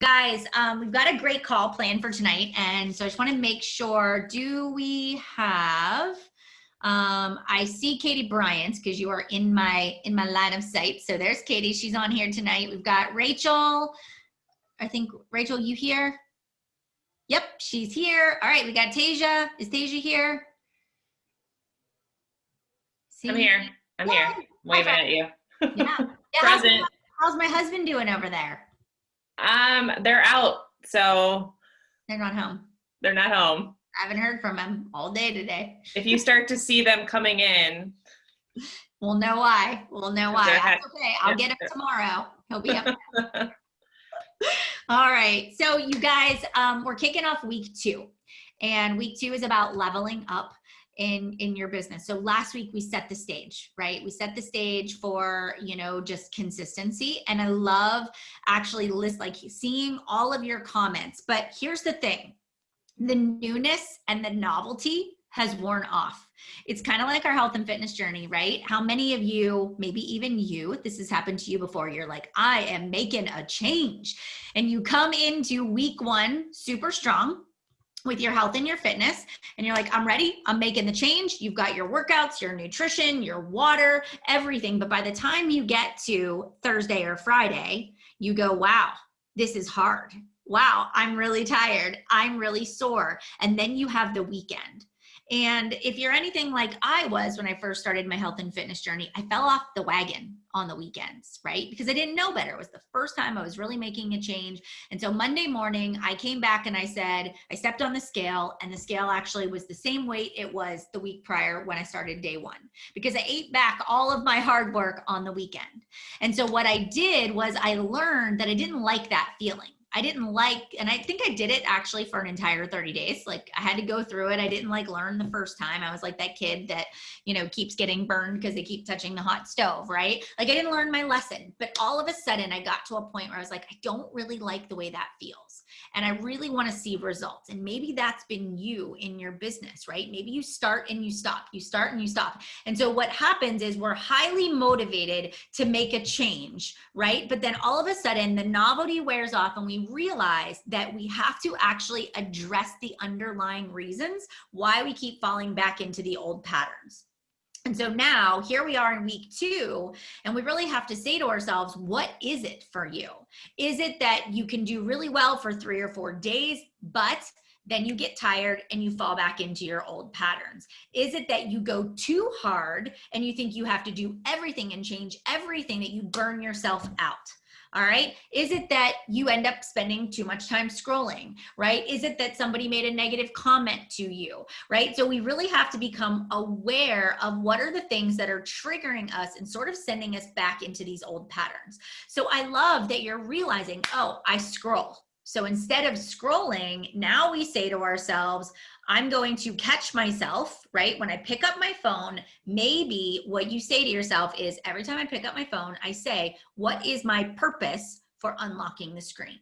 Guys, we've got a great call planned for tonight. And so I just want to make sure, do we have, I see Katie Bryant because you are in my line of sight. So there's Katie, she's on here tonight. We've got Rachel. I think, Rachel, you here? Yep, she's here. All right, we got Tasia. Is Tasia here? See? I'm here. I'm here. Waving at you. Yeah. Present. How's my husband doing over there? They're out, so they're not home. They're not home. I haven't heard from him all day today. If you start to see them coming in, we'll know why. We'll know why. That's okay. I'll get him tomorrow. He'll be up. All right. So you guys, we're kicking off week 2, and week 2 is about leveling up in your business. So last week we set the stage, right? We set the stage for, just consistency. And I love actually seeing all of your comments. But here's the thing, the newness and the novelty has worn off. It's kind of like our health and fitness journey, right? How many of you, maybe even you, this has happened to you before, you're like, I am making a change. And you come into week 1 super strong with your health and your fitness, and you're like, I'm ready, I'm making the change. You've got your workouts, your nutrition, your water, everything. But by the time you get to Thursday or Friday, you go, wow, this is hard. Wow, I'm really tired. I'm really sore. And then you have the weekend. And if you're anything like I was when I first started my health and fitness journey, I fell off the wagon on the weekends, right? Because I didn't know better. It was the first time I was really making a change. And so Monday morning, I came back and I said, I stepped on the scale, and the scale actually was the same weight it was the week prior when I started day 1, because I ate back all of my hard work on the weekend. And so what I did was I learned that I didn't like that feeling. I didn't like, and I think I did it actually for an entire 30 days. Like I had to go through it. I didn't learn the first time. I was like that kid that, keeps getting burned because they keep touching the hot stove, right? Like I didn't learn my lesson, but all of a sudden I got to a point where I was like, I don't really like the way that feels. And I really want to see results. And maybe that's been you in your business, right? Maybe you start and you stop, you start and you stop. And so what happens is we're highly motivated to make a change, right? But then all of a sudden the novelty wears off, and we realize that we have to actually address the underlying reasons why we keep falling back into the old patterns. And so now here we are in week 2, and we really have to say to ourselves, what is it for you? Is it that you can do really well for 3 or 4 days, but then you get tired and you fall back into your old patterns? Is it that you go too hard and you think you have to do everything and change everything, that you burn yourself out? All right. Is it that you end up spending too much time scrolling, right? Is it that somebody made a negative comment to you, right? So we really have to become aware of what are the things that are triggering us and sort of sending us back into these old patterns. So I love that you're realizing, oh, I scroll. So instead of scrolling, now we say to ourselves, I'm going to catch myself, right? When I pick up my phone, maybe what you say to yourself is, every time I pick up my phone, I say, what is my purpose for unlocking the screen?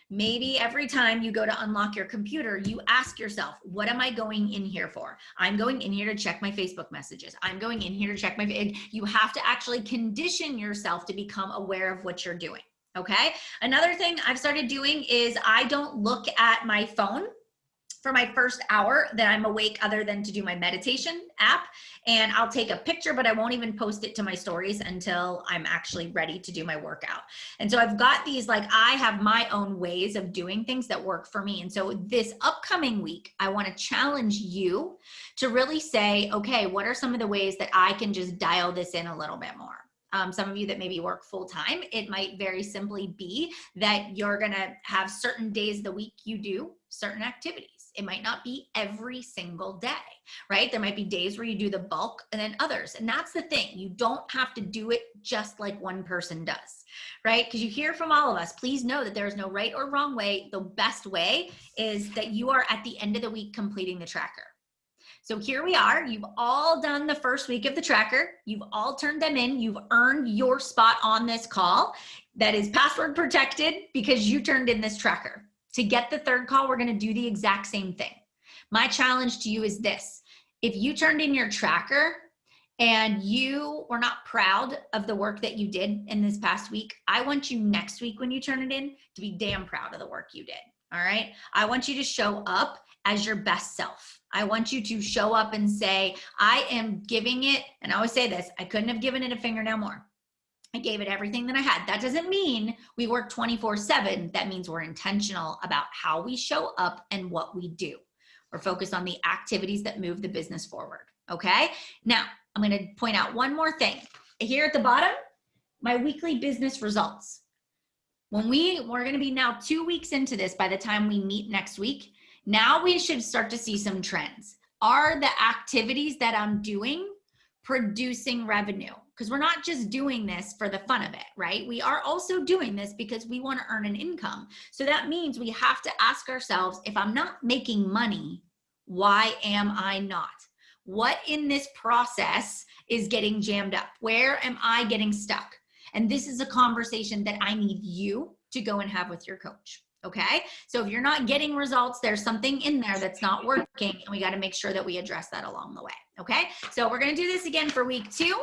Maybe every time you go to unlock your computer, you ask yourself, what am I going in here for? I'm going in here to check my Facebook messages. I'm going in here to check you have to actually condition yourself to become aware of what you're doing. Okay. Another thing I've started doing is I don't look at my phone for my first hour that I'm awake, other than to do my meditation app. And I'll take a picture, but I won't even post it to my stories until I'm actually ready to do my workout. And so I've got these, I have my own ways of doing things that work for me. And so this upcoming week, I want to challenge you to really say, okay, what are some of the ways that I can just dial this in a little bit more? Some of you that maybe work full time, it might very simply be that you're going to have certain days of the week you do certain activities. It might not be every single day, right? There might be days where you do the bulk and then others. And that's the thing. You don't have to do it just like one person does, right? Because you hear from all of us, please know that there is no right or wrong way. The best way is that you are at the end of the week completing the tracker. So here we are. You've all done the first week of the tracker. You've all turned them in. You've earned your spot on this call that is password protected because you turned in this tracker. To get the third call, we're going to do the exact same thing. My challenge to you is this. If you turned in your tracker and you were not proud of the work that you did in this past week, I want you next week when you turn it in to be damn proud of the work you did. All right. I want you to show up as your best self. I want you to show up and say, I am giving it. And I always say this, I couldn't have given it a fingernail more. I gave it everything that I had. That doesn't mean we work 24/7. That means we're intentional about how we show up and what we do. We're focused on the activities that move the business forward. Okay. Now I'm going to point out one more thing here at the bottom, my weekly business results. When we're going to be now 2 weeks into this, by the time we meet next week, now we should start to see some trends. Are the activities that I'm doing producing revenue? Because we're not just doing this for the fun of it, right? We are also doing this because we want to earn an income. So that means we have to ask ourselves, if I'm not making money, why am I not? What in this process is getting jammed up? Where am I getting stuck? And this is a conversation that I need you to go and have with your coach. Okay. So if you're not getting results, there's something in there that's not working, and we got to make sure that we address that along the way. Okay. So we're going to do this again for week 2.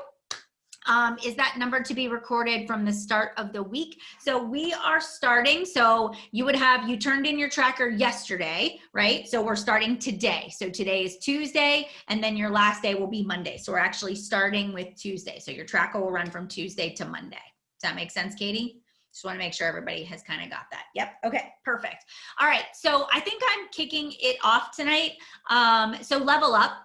Is that number to be recorded from the start of the week? So we are starting. So you turned in your tracker yesterday, right? So we're starting today. So today is Tuesday, and then your last day will be Monday. So we're actually starting with Tuesday. So your tracker will run from Tuesday to Monday. Does that make sense, Katie? Just want to make sure everybody has kind of got that. Yep. Okay, perfect. All right. So I think I'm kicking it off tonight. So level up.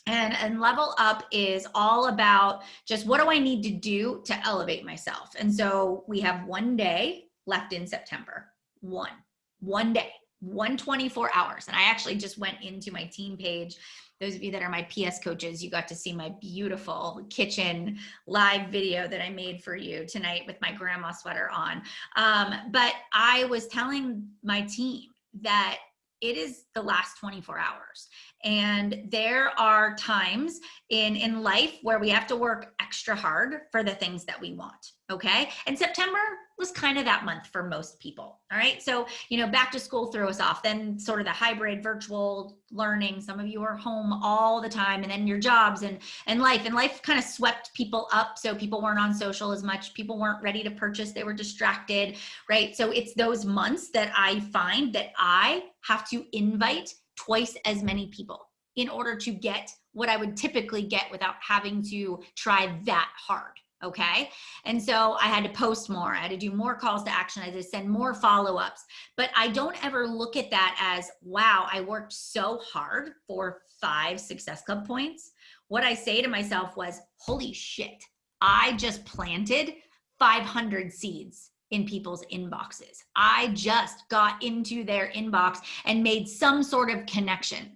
And level up is all about just what do I need to do to elevate myself? And so we have 1 day left in September. One day, 124 hours. And I actually just went into my team page. Those of you that are my PS coaches, you got to see my beautiful kitchen live video that I made for you tonight with my grandma sweater on. But I was telling my team that it is the last 24 hours. And there are times in life where we have to work extra hard for the things that we want. Okay. And September was kind of that month for most people. All right. So, back to school threw us off, then sort of the hybrid virtual learning. Some of you are home all the time, and then your jobs and life kind of swept people up. So people weren't on social as much. People weren't ready to purchase. They were distracted. Right. So it's those months that I find that I have to invite twice as many people in order to get what I would typically get without having to try that hard. Okay. And so I had to post more. I had to do more calls to action. I had to send more follow-ups. But I don't ever look at that as, wow, I worked so hard for 5 Success Club points. What I say to myself was, holy shit, I just planted 500 seeds in people's inboxes. I just got into their inbox and made some sort of connection.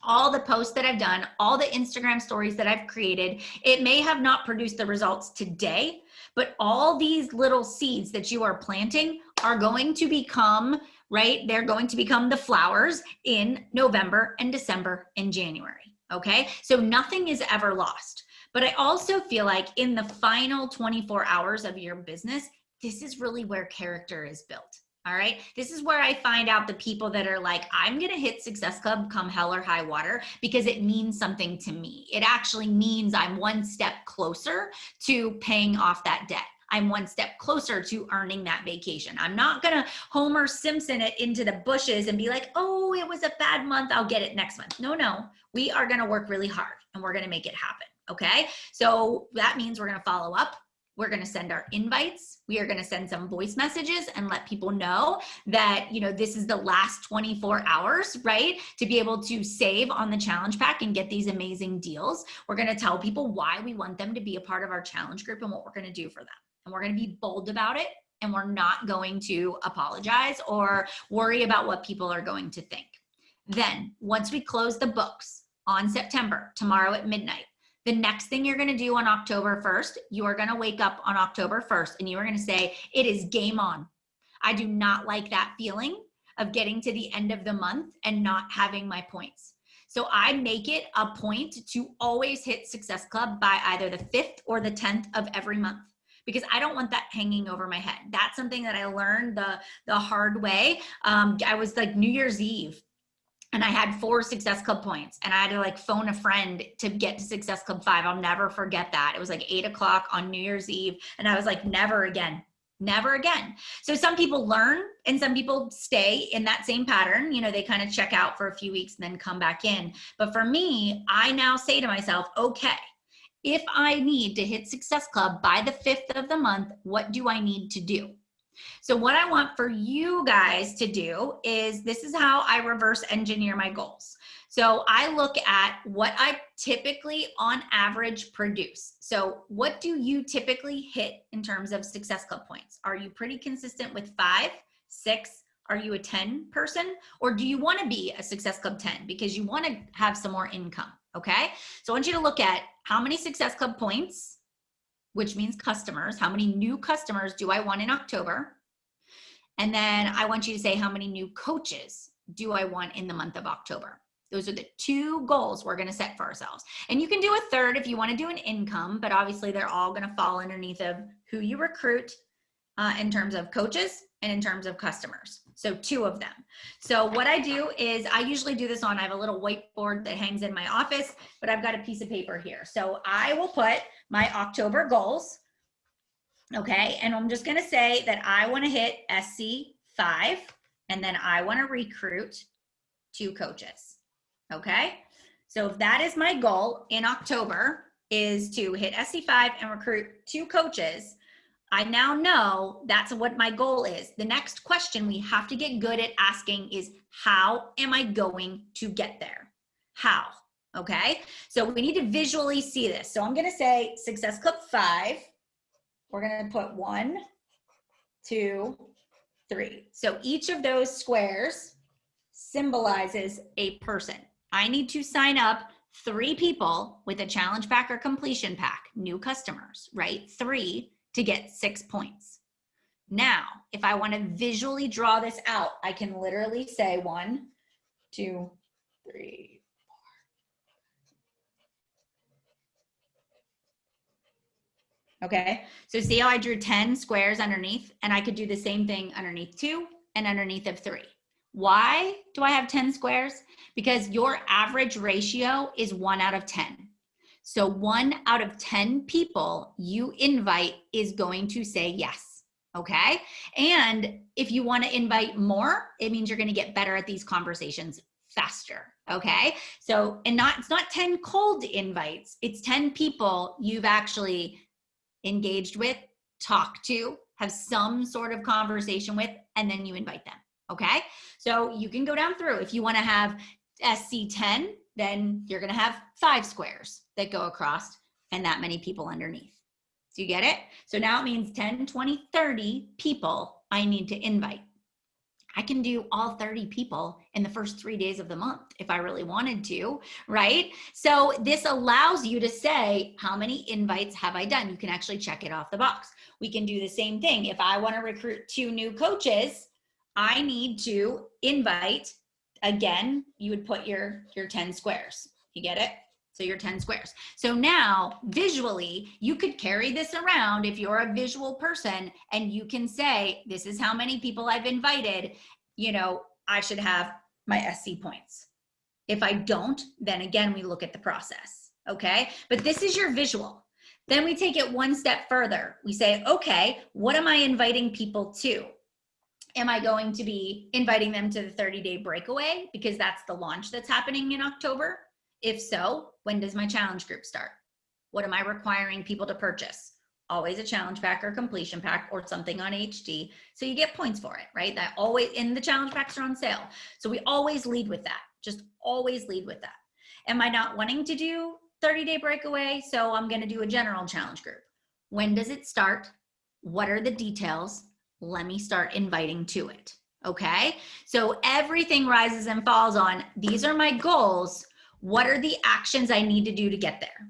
All the posts that I've done, all the Instagram stories that I've created, it may have not produced the results today, but all these little seeds that you are planting are going to become, right? They're going to become the flowers in November and December and January. Okay. So nothing is ever lost. But I also feel like in the final 24 hours of your business, this is really where character is built. All right. This is where I find out the people that are like, I'm going to hit Success Club come hell or high water because it means something to me. It actually means I'm one step closer to paying off that debt. I'm one step closer to earning that vacation. I'm not going to Homer Simpson it into the bushes and be like, oh, it was a bad month. I'll get it next month. No, we are going to work really hard and we're going to make it happen. Okay. So that means we're going to follow up. We're going to send our invites. We are going to send some voice messages and let people know that, this is the last 24 hours, right? To be able to save on the challenge pack and get these amazing deals. We're going to tell people why we want them to be a part of our challenge group and what we're going to do for them. And we're going to be bold about it. And we're not going to apologize or worry about what people are going to think. Then once we close the books on September, tomorrow at midnight, the next thing you're going to do on October 1st, you are going to wake up on October 1st and you are going to say, it is game on. I do not like that feeling of getting to the end of the month and not having my points. So I make it a point to always hit Success Club by either the 5th or the 10th of every month, because I don't want that hanging over my head. That's something that I learned the hard way. I was like New Year's Eve. and I had 4 Success Club points, and I had to like phone a friend to get to Success Club 5. I'll never forget that. It was like 8 o'clock on New Year's Eve, and I was like, never again, never again. So some people learn and some people stay in that same pattern. You know, they kind of check out for a few weeks and then come back in. But for me, I now say to myself, okay, if I need to hit Success Club by the 5th of the month, what do I need to do? So what I want for you guys to do is, this is how I reverse engineer my goals. So I look at what I typically on average produce. So what do you typically hit in terms of Success Club points? Are you pretty consistent with 5, 6? Are you a 10 person? Or do you want to be a Success Club 10 because you want to have some more income? Okay. So I want you to look at how many Success Club points, which means customers. How many new customers do I want in October? And then I want you to say, how many new coaches do I want in the month of October? Those are the 2 goals we're going to set for ourselves. And you can do a third if you want to do an income, but obviously they're all going to fall underneath of who you recruit in terms of coaches and in terms of customers. So 2 of them. So what I do is I usually do this on, I have a little whiteboard that hangs in my office, but I've got a piece of paper here. So I will put my October goals. Okay, and I'm just gonna say that I wanna hit SC 5, and then I wanna recruit 2 coaches, okay? So if that is my goal in October, is to hit SC 5 and recruit 2 coaches, I now know that's what my goal is. The next question we have to get good at asking is, how am I going to get there? How, okay? So we need to visually see this. So I'm gonna say Success Club 5, we're going to put 1, 2, 3. So each of those squares symbolizes a person. I need to sign up 3 people with a challenge pack or completion pack, new customers, right? 3 to get 6 points. Now, if I want to visually draw this out, I can literally say 1, 2, 3. Okay, so see how I drew 10 squares underneath, and I could do the same thing underneath 2 and underneath of 3. Why do I have 10 squares? Because your average ratio is 1 out of 10. So 1 out of 10 people you invite is going to say yes, okay? And if you want to invite more, it means you're going to get better at these conversations faster, okay? So, and it's not 10 cold invites, it's 10 people you've actually engaged with, talked to, have some sort of conversation with, and then you invite them, okay? So you can go down through. If you want to have SC10, then you're going to have 5 squares that go across and that many people underneath. So you get it? So now it means 10, 20, 30 people I need to invite. I can do all 30 people in the first 3 days of the month if I really wanted to, right? So this allows you to say, how many invites have I done? You can actually check it off the box. We can do the same thing. If I want to recruit 2 new coaches, I need to invite, again, you would put your 10 squares. You get it? So your 10 squares. So now visually, you could carry this around if you're a visual person, and you can say, this is how many people I've invited, you know, I should have my SC points. If I don't, then again, we look at the process, okay? But this is your visual. Then we take it one step further. We say, okay, what am I inviting people to? Am I going to be inviting them to the 30-day breakaway because that's the launch that's happening in October? If so, when does my challenge group start? What am I requiring people to purchase? Always a challenge pack or completion pack or something on HD. So you get points for it, right? That always, in the challenge packs are on sale. So we always lead with that. Just always lead with that. Am I not wanting to do 30-day breakaway? So I'm going to do a general challenge group. When does it start? What are the details? Let me start inviting to it. Okay. So everything rises and falls on, these are my goals. What are the actions I need to do to get there?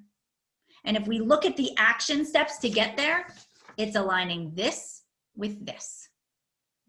And if we look at the action steps to get there, it's aligning this with this.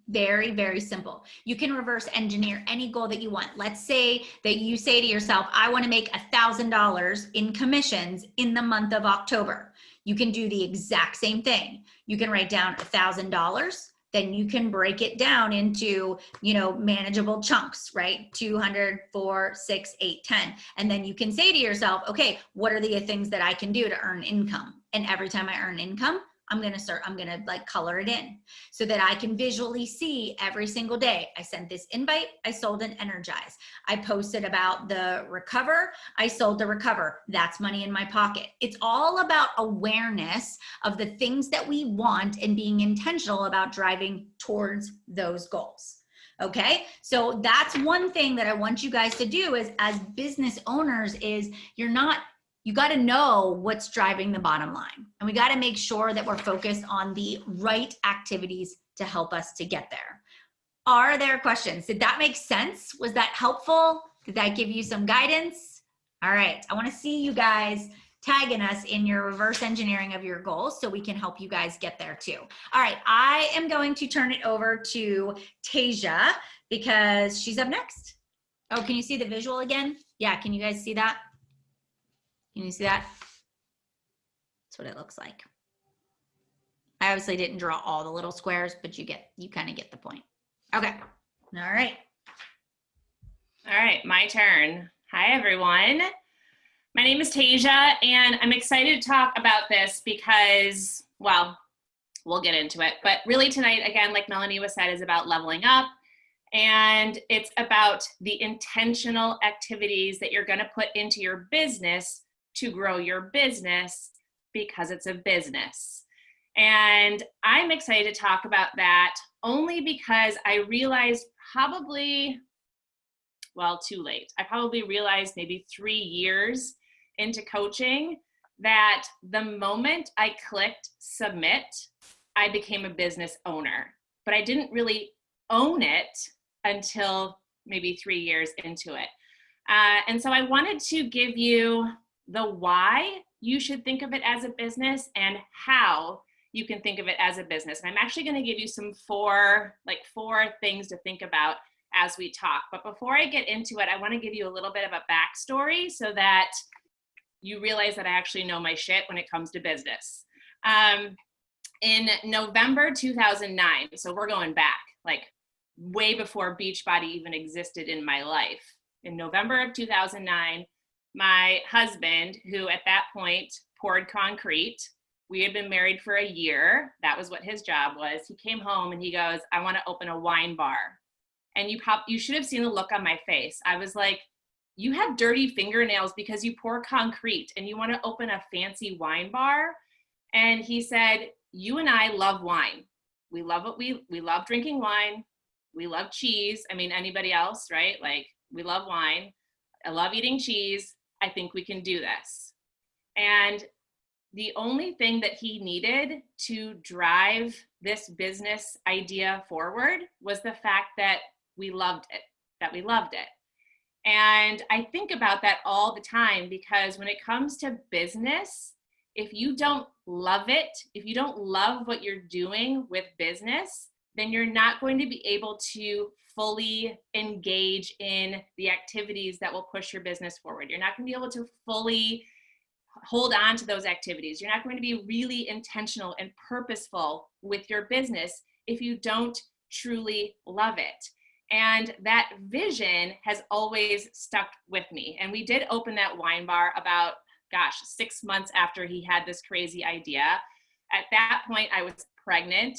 Very, very simple. You can reverse engineer any goal that you want. Let's say that you say to yourself, I want to make $1,000 in commissions in the month of October. You can do the exact same thing. You can write down $1,000 then you can break it down into, you know, manageable chunks, right? 200, 4, 6, 8, 10. And then you can say to yourself, okay, what are the things that I can do to earn income? And every time I earn income, I'm going to like color it in so that I can visually see every single day. I sent this invite, I sold an energize. I posted about the recover, I sold the recover. That's money in my pocket. It's all about awareness of the things that we want and being intentional about driving towards those goals. Okay, so that's one thing that I want you guys to do is as business owners is you got to know what's driving the bottom line. And we got to make sure that we're focused on the right activities to help us to get there. Are there questions? Did that make sense? Was that helpful? Did that give you some guidance? All right, I want to see you guys tagging us in your reverse engineering of your goals so we can help you guys get there too. All right, I am going to turn it over to Tasia because she's up next. Oh, can you see the visual again? Yeah, can you guys see that? Can you see that? That's what it looks like. I obviously didn't draw all the little squares, but you kind of get the point. Okay. All right. All right, my turn. Hi, everyone. My name is Tasia, and I'm excited to talk about this because, well, we'll get into it. But really tonight, again, like Melanie was said, is about leveling up. And it's about the intentional activities that you're going to put into your business to grow your business because it's a business. And I'm excited to talk about that only because I realized probably, well, too late. I probably realized maybe 3 years into coaching that the moment I clicked submit, I became a business owner. But I didn't really own it until maybe 3 years into it. And so I wanted to give you the why you should think of it as a business and how you can think of it as a business. And I'm actually going to give you some four things to think about as we talk. But before I get into it, I want to give you a little bit of a backstory so that you realize that I actually know my shit when it comes to business. In November 2009, so we're going back, like way before Beachbody even existed in my life. In November of 2009, my husband, who at that point poured concrete, we had been married for a year. That was what his job was. He came home and he goes, I want to open a wine bar. And you should have seen the look on my face. I was like, you have dirty fingernails because you pour concrete and you want to open a fancy wine bar? And he said, you and I love wine. We love what we love drinking wine. We love cheese. I mean, anybody else, right? Like, we love wine. I love eating cheese. I think we can do this. And the only thing that he needed to drive this business idea forward was the fact that we loved it, And I think about that all the time because when it comes to business, if you don't love it, if you don't love what you're doing with business, then you're not going to be able to fully engage in the activities that will push your business forward. You're not going to be able to fully hold on to those activities. You're not going to be really intentional and purposeful with your business if you don't truly love it. And that vision has always stuck with me. And we did open that wine bar about, 6 months after he had this crazy idea. At that point, I was pregnant.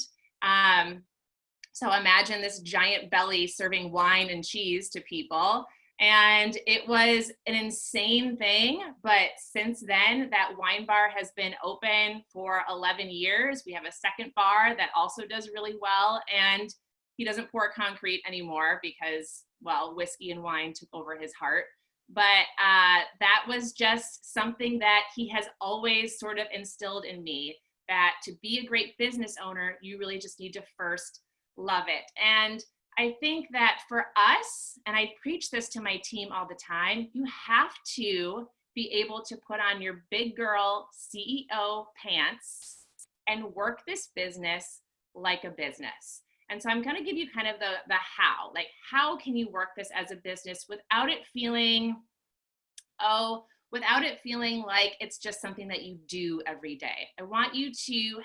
So imagine this giant belly serving wine and cheese to people. And it was an insane thing. But since then, that wine bar has been open for 11 years. We have a second bar that also does really well. And he doesn't pour concrete anymore because, well, whiskey and wine took over his heart. But that was just something that he has always sort of instilled in me, that to be a great business owner, you really just need to first love it. And I think that for us, and I preach this to my team all the time, you have to be able to put on your big girl CEO pants and work this business like a business. And so I'm going to give you kind of the how, like how can you work this as a business without it feeling, oh, without it feeling like it's just something that you do every day. I want you to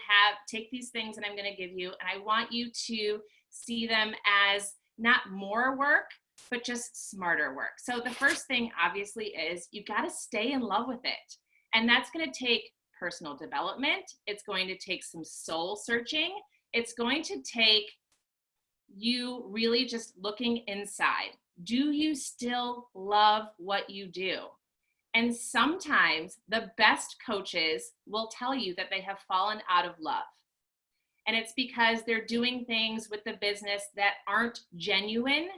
take these things that I'm going to give you, and I want you to see them as not more work, but just smarter work. So the first thing obviously is you got to stay in love with it. And that's going to take personal development. It's going to take some soul searching. It's going to take you really just looking inside. Do you still love what you do? And sometimes the best coaches will tell you that they have fallen out of love. And it's because they're doing things with the business that aren't genuine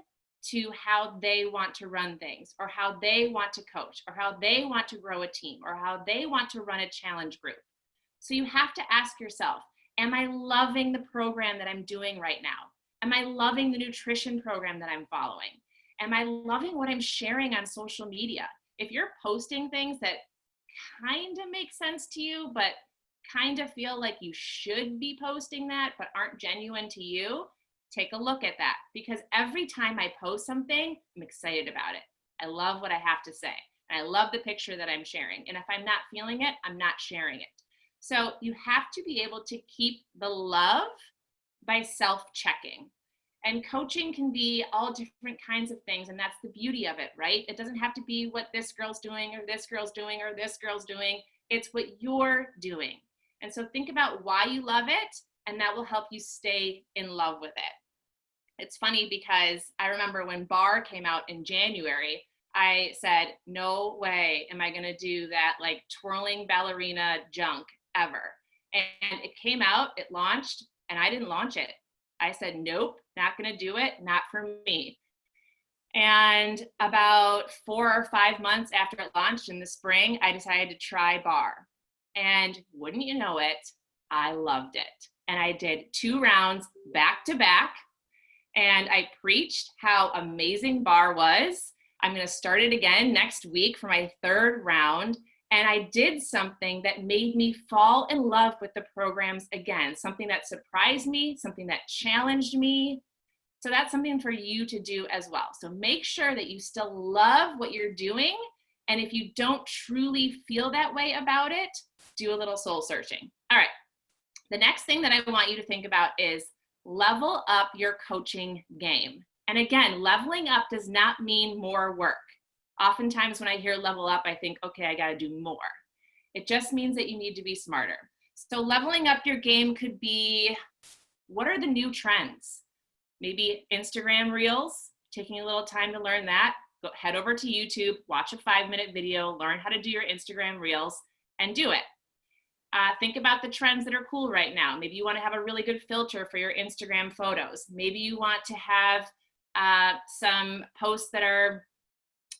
to how they want to run things, or how they want to coach, or how they want to grow a team, or how they want to run a challenge group. So you have to ask yourself, am I loving the program that I'm doing right now? Am I loving the nutrition program that I'm following? Am I loving what I'm sharing on social media? If you're posting things that kind of make sense to you, but kind of feel like you should be posting that, but aren't genuine to you, take a look at that, because every time I post something, I'm excited about it. I love what I have to say. And I love the picture that I'm sharing. And if I'm not feeling it, I'm not sharing it. So you have to be able to keep the love by self-checking. And coaching can be all different kinds of things. And that's the beauty of it, right? It doesn't have to be what this girl's doing, or this girl's doing, or this girl's doing. It's what you're doing. And so think about why you love it, and that will help you stay in love with it. It's funny because I remember when Bar came out in January, I said, no way am I going to do that like twirling ballerina junk ever. And it came out, it launched, and I didn't launch it. I said, nope, not going to do it, not for me. And about 4 or 5 months after it launched in the spring, I decided to try Bar. And wouldn't you know it, I loved it. And I did 2 rounds back to back. And I preached how amazing Bar was. I'm going to start it again next week for my 3rd round. And I did something that made me fall in love with the programs again, something that surprised me, something that challenged me. So that's something for you to do as well. So make sure that you still love what you're doing. And if you don't truly feel that way about it, do a little soul searching. All right. The next thing that I want you to think about is level up your coaching game. And again, leveling up does not mean more work. Oftentimes when I hear level up, I think, okay, I got to do more. It just means that you need to be smarter. So leveling up your game could be, what are the new trends? Maybe Instagram Reels, taking a little time to learn that. Go head over to YouTube, watch a 5-minute video, learn how to do your Instagram Reels, and do it. Think about the trends that are cool right now. Maybe you want to have a really good filter for your Instagram photos. Maybe you want to have some posts that are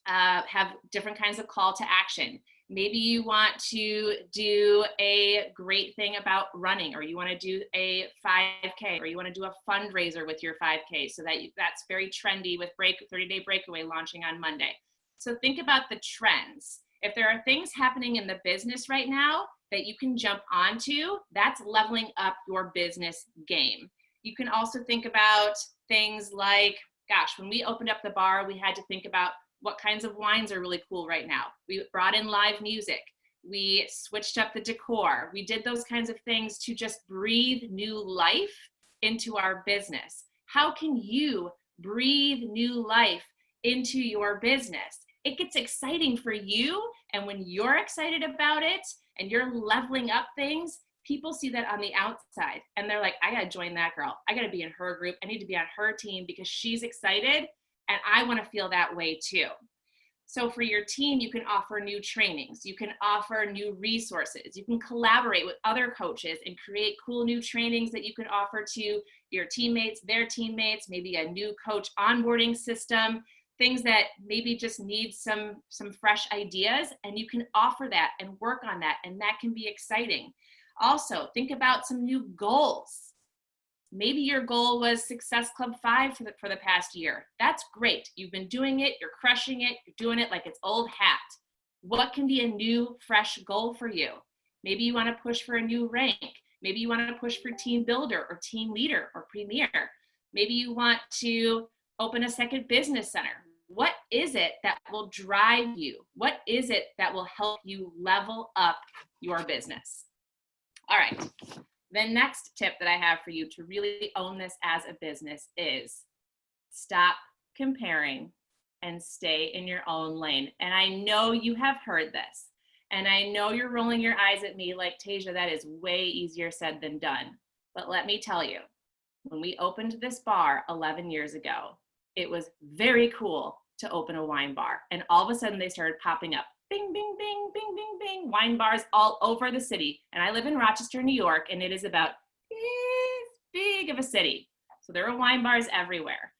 have different kinds of call to action. Maybe you want to do a great thing about running, or you want to do a 5K, or you want to do a fundraiser with your 5K. So that's very trendy with 30-day Breakaway launching on Monday. So think about the trends. If there are things happening in the business right now that you can jump onto, that's leveling up your business game. You can also think about things like, gosh, when we opened up the bar, we had to think about what kinds of wines are really cool right now. We brought in live music. We switched up the decor. We did those kinds of things to just breathe new life into our business. How can you breathe new life into your business? It gets exciting for you, and when you're excited about it and you're leveling up things, people see that on the outside and they're like, I gotta join that girl. I gotta be in her group. I need to be on her team because she's excited and I wanna feel that way too. So for your team, you can offer new trainings. You can offer new resources. You can collaborate with other coaches and create cool new trainings that you can offer to your teammates, their teammates, maybe a new coach onboarding system, things that maybe just need some fresh ideas, and you can offer that and work on that, and that can be exciting. Also, think about some new goals. Maybe your goal was Success Club 5 for the past year. That's great. You've been doing it, you're crushing it, you're doing it like it's old hat. What can be a new, fresh goal for you? Maybe you want to push for a new rank. Maybe you want to push for team builder or team leader or premier. Maybe you want to open a second business center. What is it that will drive you? What is it that will help you level up your business? All right. The next tip that I have for you to really own this as a business is stop comparing and stay in your own lane. And I know you have heard this, and I know you're rolling your eyes at me like, Tasia, that is way easier said than done. But let me tell you, when we opened this bar 11 years ago, it was very cool to open a wine bar. And all of a sudden they started popping up. Bing, bing, bing, bing, bing, bing. Wine bars all over the city. And I live in Rochester, New York, and it is about this big of a city. So there were wine bars everywhere.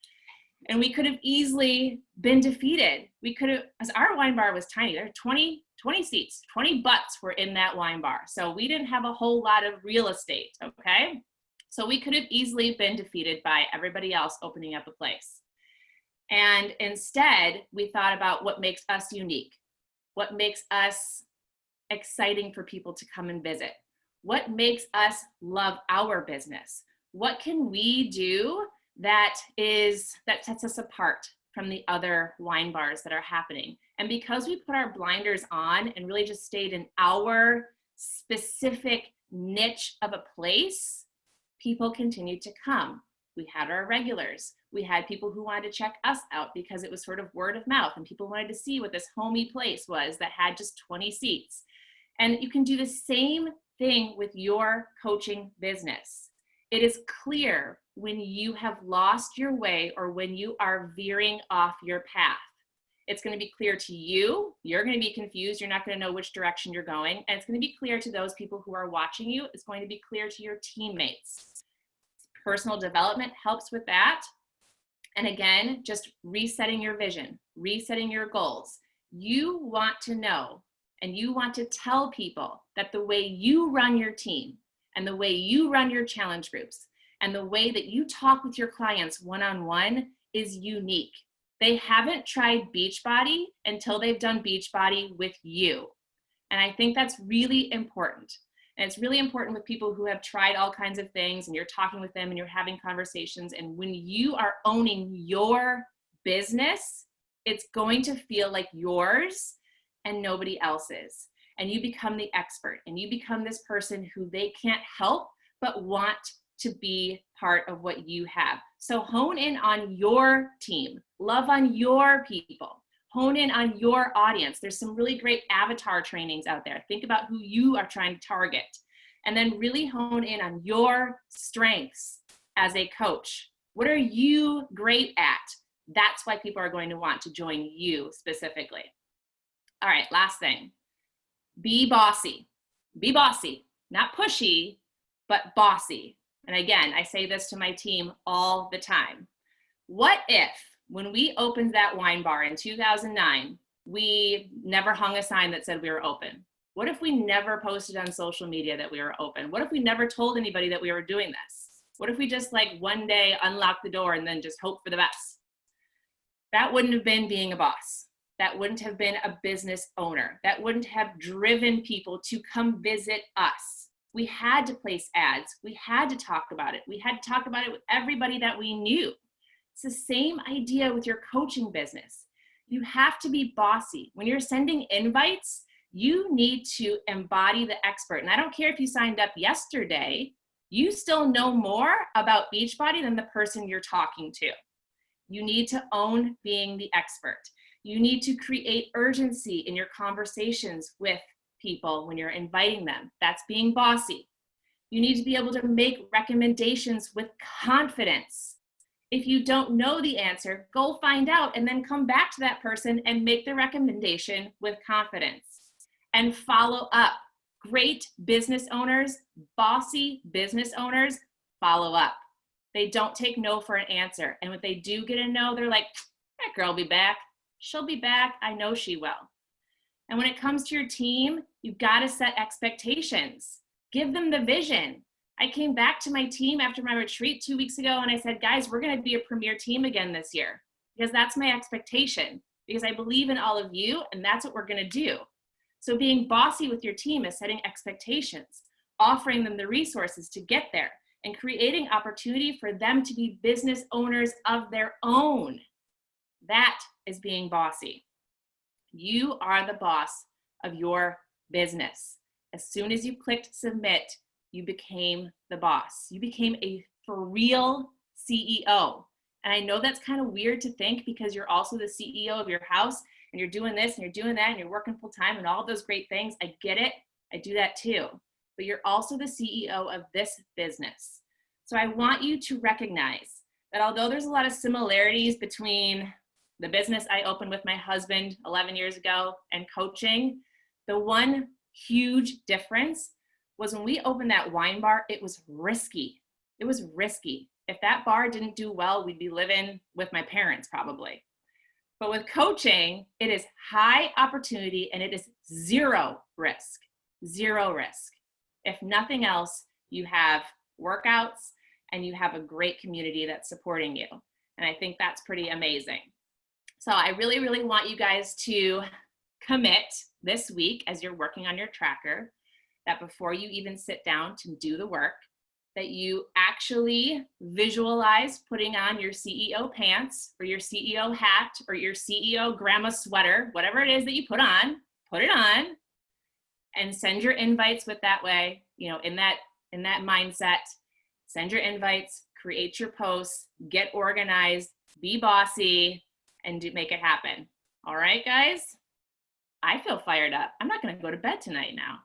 And we could have easily been defeated. We could have, as our wine bar was tiny, there were 20 seats, 20 butts were in that wine bar. So we didn't have a whole lot of real estate, okay? So we could have easily been defeated by everybody else opening up a place. And instead, we thought about what makes us unique, what makes us exciting for people to come and visit, what makes us love our business, what can we do that sets us apart from the other wine bars that are happening. And because we put our blinders on and really just stayed in our specific niche of a place, people continued to come. We had our regulars. We had people who wanted to check us out because it was sort of word of mouth, and people wanted to see what this homey place was that had just 20 seats. And you can do the same thing with your coaching business. It is clear when you have lost your way or when you are veering off your path. It's going to be clear to you. You're going to be confused. You're not going to know which direction you're going. And it's going to be clear to those people who are watching you. It's going to be clear to your teammates. Personal development helps with that. And again, just resetting your vision, resetting your goals. You want to know and you want to tell people that the way you run your team and the way you run your challenge groups and the way that you talk with your clients one-on-one is unique. They haven't tried Beachbody until they've done Beachbody with you. And I think that's really important. And it's really important with people who have tried all kinds of things and you're talking with them and you're having conversations. And when you are owning your business, it's going to feel like yours and nobody else's. And you become the expert and you become this person who they can't help but want to be part of what you have. So hone in on your team, love on your people, hone in on your audience. There's some really great avatar trainings out there. Think about who you are trying to target, and then really hone in on your strengths as a coach. What are you great at? That's why people are going to want to join you specifically. All right, last thing. Be bossy. Be bossy, not pushy, but bossy. And again, I say this to my team all the time. What if, when we opened that wine bar in 2009, we never hung a sign that said we were open? What if we never posted on social media that we were open? What if we never told anybody that we were doing this? What if we just like one day unlocked the door and then just hope for the best? That wouldn't have been being a boss. That wouldn't have been a business owner. That wouldn't have driven people to come visit us. We had to place ads. We had to talk about it. We had to talk about it with everybody that we knew. It's the same idea with your coaching business. You have to be bossy. When you're sending invites, you need to embody the expert. And I don't care if you signed up yesterday, you still know more about Beachbody than the person you're talking to. You need to own being the expert. You need to create urgency in your conversations with people when you're inviting them. That's being bossy. You need to be able to make recommendations with confidence. If you don't know the answer, go find out and then come back to that person and make the recommendation with confidence. And follow up. Great business owners, bossy business owners, follow up. They don't take no for an answer. And when they do get a no, they're like, that girl will be back. She'll be back. I know she will. And when it comes to your team, you've got to set expectations. Give them the vision. I came back to my team after my retreat 2 weeks ago and I said, guys, we're going to be a premier team again this year because that's my expectation, because I believe in all of you and that's what we're going to do. So being bossy with your team is setting expectations, offering them the resources to get there, and creating opportunity for them to be business owners of their own. That is being bossy. You are the boss of your business. As soon as you clicked submit, you became the boss. You became a for real CEO. And I know that's kind of weird to think because you're also the CEO of your house and you're doing this and you're doing that and you're working full time and all those great things. I get it. I do that too. But you're also the CEO of this business. So I want you to recognize that although there's a lot of similarities between the business I opened with my husband 11 years ago and coaching, the one huge difference was when we opened that wine bar, it was risky. It was risky. If that bar didn't do well, we'd be living with my parents probably. But with coaching, it is high opportunity and it is zero risk. Zero risk. If nothing else, you have workouts and you have a great community that's supporting you. And I think that's pretty amazing. So I really, really want you guys to commit this week as you're working on your tracker that before you even sit down to do the work, that you actually visualize putting on your CEO pants or your CEO hat or your CEO grandma sweater, whatever it is that you put it on and send your invites with that way, in that mindset, send your invites, create your posts, get organized, be bossy, and make it happen. All right, guys? I feel fired up. I'm not going to go to bed tonight now.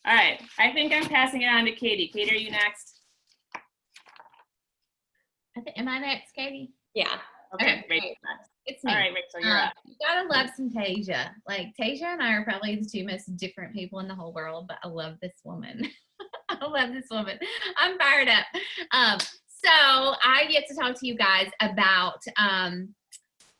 All right, I think I'm passing it on to Katie. Katie, are you next? Am I next, Katie? Yeah. Okay, Great. Rachel's next. It's me. All right, Rachel, you're up. You gotta love some Tasia. Like, Tasia and I are probably the two most different people in the whole world, but I love this woman. I love this woman. I'm fired up. So I get to talk to you guys about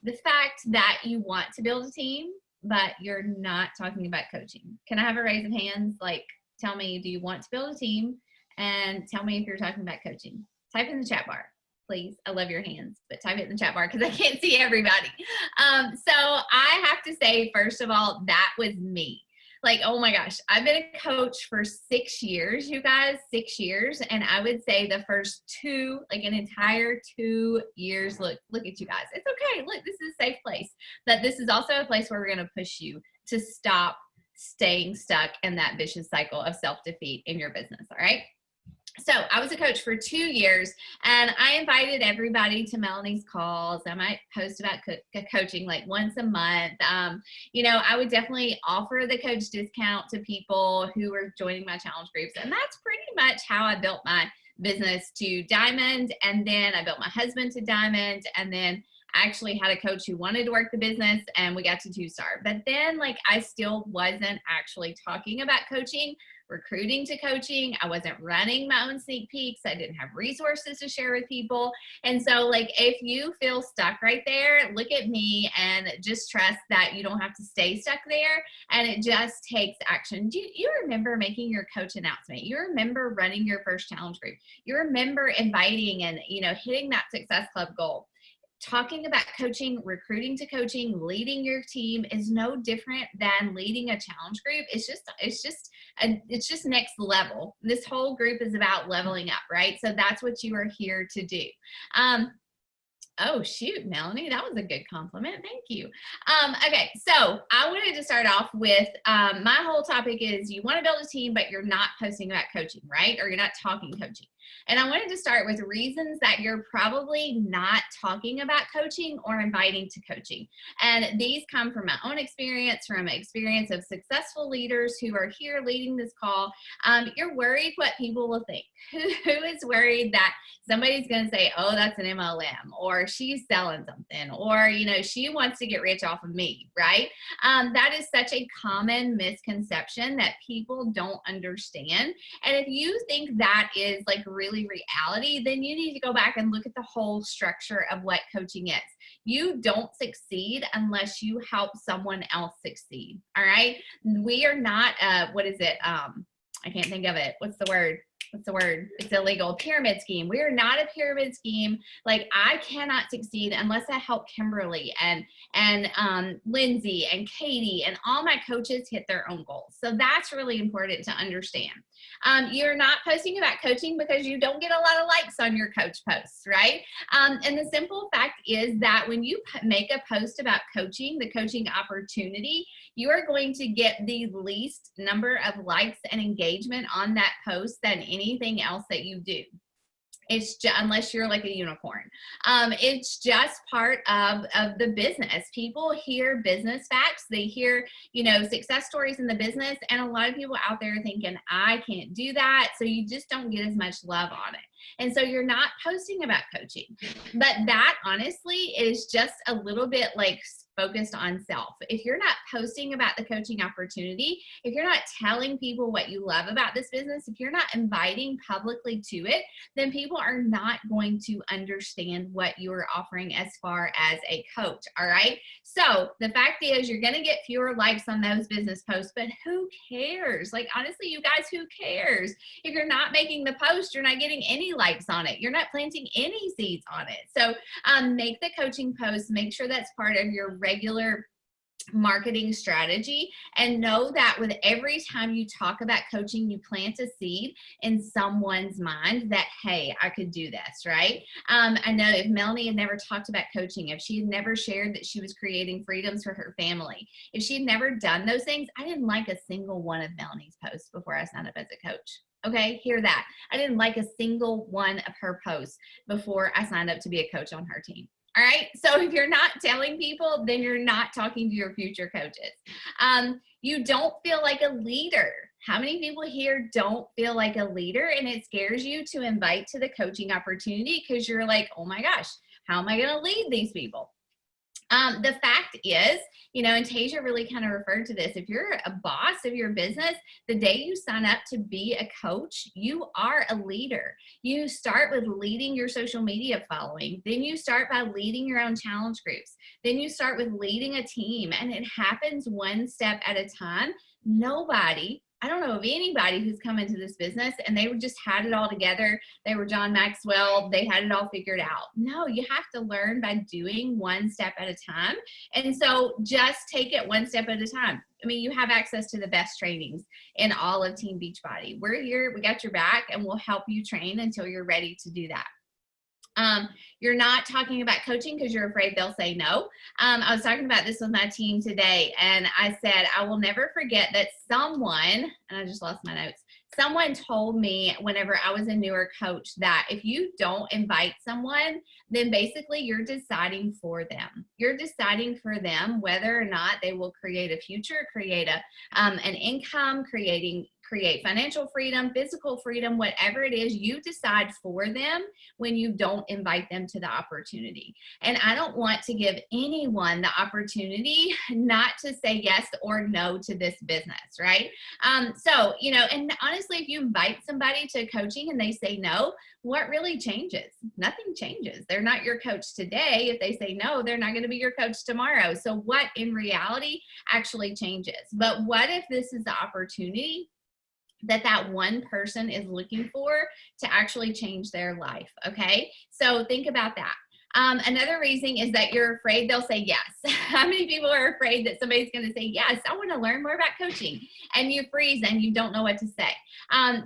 the fact that you want to build a team, but you're not talking about coaching. Can I have a raise of hands? Like, tell me, do you want to build a team? And tell me if you're talking about coaching. Type in the chat bar, please. I love your hands, but type it in the chat bar because I can't see everybody. So I have to say, first of all, that was me. Like, oh my gosh, I've been a coach for 6 years, you guys, 6 years. And I would say the first two, like an entire 2 years, look at you guys. It's okay. Look, this is a safe place. But this is also a place where we're going to push you to stop staying stuck in that vicious cycle of self-defeat in your business. All right. So I was a coach for 2 years and I invited everybody to Melanie's calls. I might post about coaching like once a month. I would definitely offer the coach discount to people who were joining my challenge groups. And that's pretty much how I built my business to diamond. And then I built my husband to diamond. And then I actually had a coach who wanted to work the business and we got to 2-star. But then I still wasn't actually talking about coaching, recruiting to coaching. I wasn't running my own sneak peeks. I didn't have resources to share with people. And so if you feel stuck right there, look at me and just trust that you don't have to stay stuck there. And it just takes action. Do you remember making your coach announcement? You remember running your first challenge group? You remember inviting and, hitting that Success Club goal? Talking about coaching, recruiting to coaching, leading your team is no different than leading a challenge group. It's just next level. This whole group is about leveling up, right? So that's what you are here to do. Oh, shoot, Melanie, that was a good compliment. Thank you. Okay, so I wanted to start off with my whole topic is you want to build a team, but you're not posting about coaching, right? Or you're not talking coaching. And I wanted to start with reasons that you're probably not talking about coaching or inviting to coaching. And these come from my own experience, from experience of successful leaders who are here leading this call. You're worried what people will think. Who is worried that somebody's going to say, oh, that's an MLM, or she's selling something, or, she wants to get rich off of me, right? That is such a common misconception that people don't understand. And if you think that is really reality, then you need to go back and look at the whole structure of what coaching is. You don't succeed unless you help someone else succeed. All right. We are not, I can't think of it. What's the word? what's the word? It's illegal. Pyramid scheme. We are not a pyramid scheme. Like, I cannot succeed unless I help Kimberly and Lindsay and Katie and all my coaches hit their own goals. So that's really important to understand. You're not posting about coaching because you don't get a lot of likes on your coach posts, right? And the simple fact is that when you make a post about coaching, the coaching opportunity, you are going to get the least number of likes and engagement on that post than anything else that you do. It's just, unless you're like a unicorn. It's just part of the business. People hear business facts. They hear, success stories in the business. And a lot of people out there are thinking, I can't do that. So you just don't get as much love on it. And so you're not posting about coaching. But that honestly is just a little bit like focused on self. If you're not posting about the coaching opportunity, if you're not telling people what you love about this business, if you're not inviting publicly to it, then people are not going to understand what you're offering as far as a coach. All right. So the fact is, you're going to get fewer likes on those business posts, but who cares? Like, honestly, you guys, who cares? If you're not making the post, you're not getting any likes on it. You're not planting any seeds on it. So make the coaching post, make sure that's part of your regular marketing strategy, and know that with every time you talk about coaching, you plant a seed in someone's mind that, hey, I could do this, right? I know if Melanie had never talked about coaching, if she had never shared that she was creating freedoms for her family, if she had never done those things, I didn't like a single one of Melanie's posts before I signed up as a coach. Okay, hear that. I didn't like a single one of her posts before I signed up to be a coach on her team. All right. So if you're not telling people, then you're not talking to your future coaches. You don't feel like a leader. How many people here don't feel like a leader, and it scares you to invite to the coaching opportunity because you're like, oh my gosh, how am I going to lead these people? The fact is, and Tasia really kind of referred to this, if you're a boss of your business, the day you sign up to be a coach, you are a leader. You start with leading your social media following. Then you start by leading your own challenge groups. Then you start with leading a team, and it happens one step at a time. I don't know of anybody who's come into this business and they just had it all together. They were John Maxwell. They had it all figured out. No, you have to learn by doing one step at a time. And so just take it one step at a time. I mean, you have access to the best trainings in all of Team Beachbody. We're here, we got your back, and we'll help you train until you're ready to do that. You're not talking about coaching because you're afraid they'll say no. I was talking about this with my team today, and I said, I will never forget that someone, and I just lost my notes, someone told me whenever I was a newer coach that if you don't invite someone, then basically you're deciding for them. You're deciding for them whether or not they will create a future, create an income, create financial freedom, physical freedom, whatever it is, you decide for them when you don't invite them to the opportunity. And I don't want to give anyone the opportunity not to say yes or no to this business, right? So, and honestly, if you invite somebody to coaching and they say no, what really changes? Nothing changes. They're not your coach today. If they say no, they're not going to be your coach tomorrow. So what in reality actually changes? But what if this is the opportunity that one person is looking for to actually change their life? Okay, so think about that. Another reason is that you're afraid they'll say yes. How many people are afraid that somebody's going to say, yes, I want to learn more about coaching, and you freeze and you don't know what to say?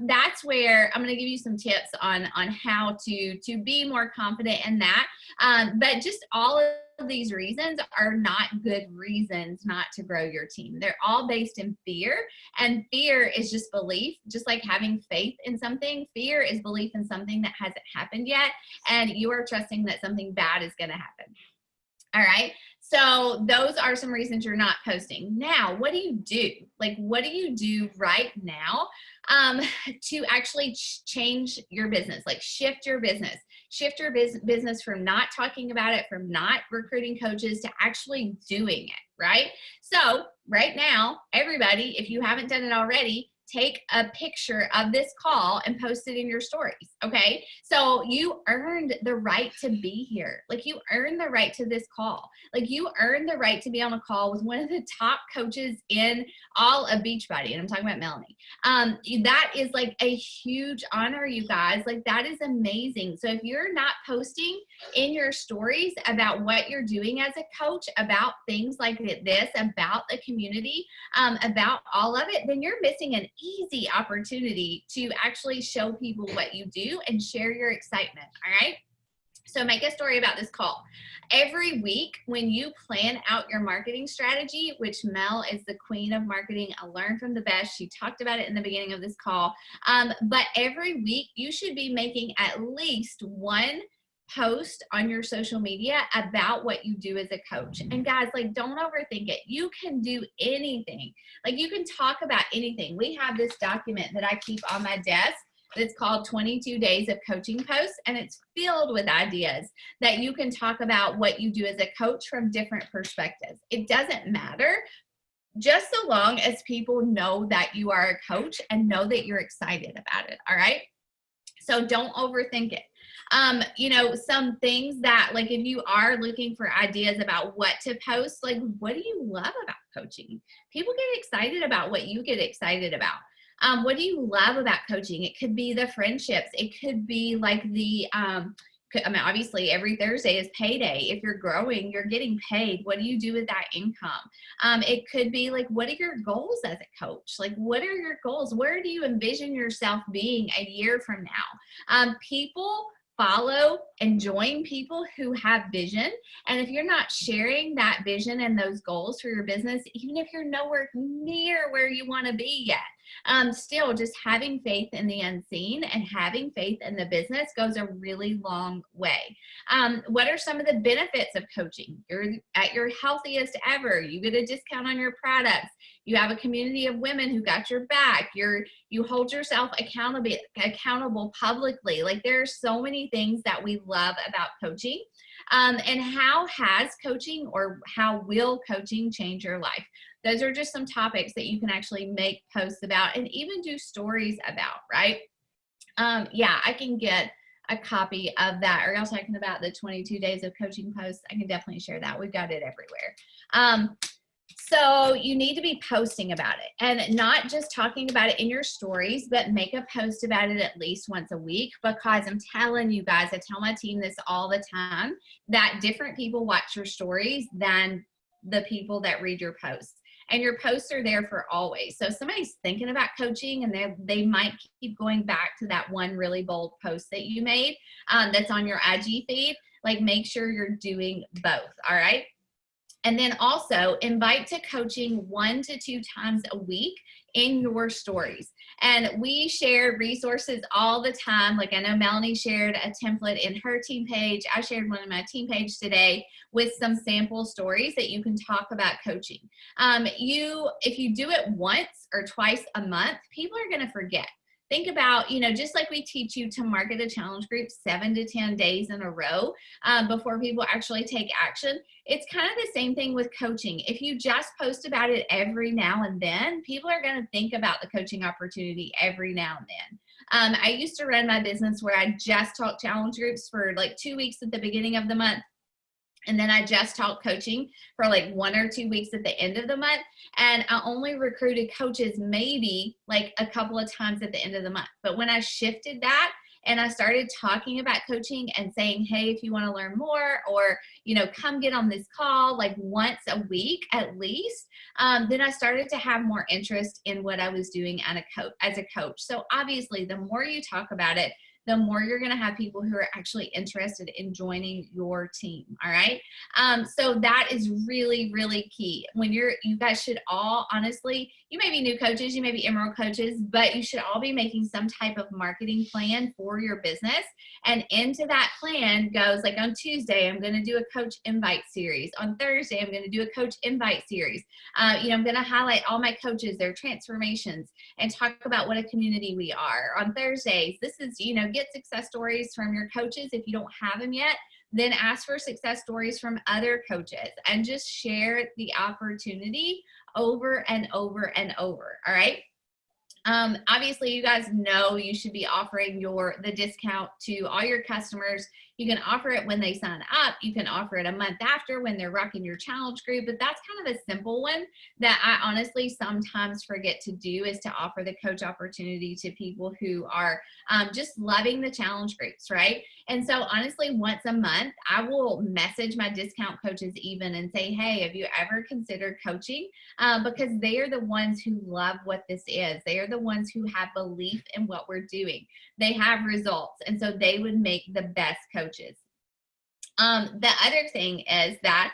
That's where I'm going to give you some tips on how to be more confident in that. But just all of these reasons are not good reasons not to grow your team. They're all based in fear, and fear is just belief. Just like having faith in something, fear is belief in something that hasn't happened yet, and you are trusting that something bad is going to happen. All right. So those are some reasons you're not posting. Now, what do you do? Like, what do you do right now to actually change your business? Like, shift your business. Shift your business from not talking about it, from not recruiting coaches, to actually doing it, right? So right now, everybody, if you haven't done it already, take a picture of this call and post it in your stories. Okay. So you earned the right to be here. Like, you earned the right to this call. Like, you earned the right to be on a call with one of the top coaches in all of Beachbody. And I'm talking about Melanie. That is like a huge honor, you guys. Like, that is amazing. So if you're not posting in your stories about what you're doing as a coach, about things like this, about the community, about all of it, then you're missing an easy opportunity to actually show people what you do and share your excitement. All right. So make a story about this call. Every week when you plan out your marketing strategy, which Mel is the queen of marketing, I learned from the best. She talked about it in the beginning of this call. But every week you should be making at least one post on your social media about what you do as a coach. And guys, like, don't overthink it. You can do anything. Like, you can talk about anything. We have this document that I keep on my desk. It's called 22 Days of Coaching Posts, and it's filled with ideas that you can talk about what you do as a coach from different perspectives. It doesn't matter, just so long as people know that you are a coach and know that you're excited about it. All right. So don't overthink it. You know, some things that, like, if you are looking for ideas about what to post, like, what do you love about coaching? People get excited about what you get excited about. What do you love about coaching? It could be the friendships. It could be like the, I mean, obviously every Thursday is payday. If you're growing, you're getting paid. What do you do with that income? It could be like, what are your goals as a coach? Like, what are your goals? Where do you envision yourself being a year from now? People follow and join people who have vision. And if you're not sharing that vision and those goals for your business, even if you're nowhere near where you want to be yet, still just having faith in the unseen and having faith in the business goes a really long way. What are some of the benefits of coaching? You're at your healthiest ever. You get a discount on your products. You have a community of women who got your back. You hold yourself accountable publicly. Like, there are so many things that we love about coaching. And how has coaching, or how will coaching change your life? Those are just some topics that you can actually make posts about and even do stories about, right? Yeah, I can get a copy of that. Are y'all talking about the 22 Days of Coaching posts? I can definitely share that. We've got it everywhere. So you need to be posting about it, and not just talking about it in your stories, but make a post about it at least once a week, because I'm telling you guys, I tell my team this all the time, that different people watch your stories than the people that read your posts. And your posts are there for always. So if somebody's thinking about coaching and they might keep going back to that one really bold post that you made that's on your IG feed, like, make sure you're doing both. All right. And then also invite to coaching 1 to 2 times a week in your stories. And we share resources all the time. Like, I know Melanie shared a template in her team page. I shared one in my team page today with some sample stories that you can talk about coaching. If you do it once or twice a month, people are going to forget. Think about, just like we teach you to market a challenge group 7 to 10 days in a row before people actually take action. It's kind of the same thing with coaching. If you just post about it every now and then, people are going to think about the coaching opportunity every now and then. I used to run my business where I just taught challenge groups for like 2 weeks at the beginning of the month. And then I just taught coaching for like 1 or 2 weeks at the end of the month. And I only recruited coaches maybe like a couple of times at the end of the month. But when I shifted that and I started talking about coaching and saying, hey, if you want to learn more, or, come get on this call like once a week at least, then I started to have more interest in what I was doing as a coach. So obviously, the more you talk about it, the more you're going to have people who are actually interested in joining your team. All right. So that is really, really key. You guys should all, honestly, you may be new coaches, you may be Emerald coaches, but you should all be making some type of marketing plan for your business. And into that plan goes, like, on Tuesday, I'm going to do a coach invite series. On Thursday, I'm going to do a coach invite series. I'm going to highlight all my coaches, their transformations, and talk about what a community we are. On Thursdays, this is, get success stories from your coaches. If you don't have them yet, then ask for success stories from other coaches and just share the opportunity over and over and over. All right. Obviously, you guys know you should be offering the discount to all your customers. You can offer it when they sign up. You can offer it a month after when they're rocking your challenge group, but that's kind of a simple one that I honestly sometimes forget to do, is to offer the coach opportunity to people who are just loving the challenge groups, right? And so honestly, once a month, I will message my discount coaches even and say, hey, have you ever considered coaching? Because they are the ones who love what this is. They are the ones who have belief in what we're doing. They have results, and so they would make the best coaches. The other thing is that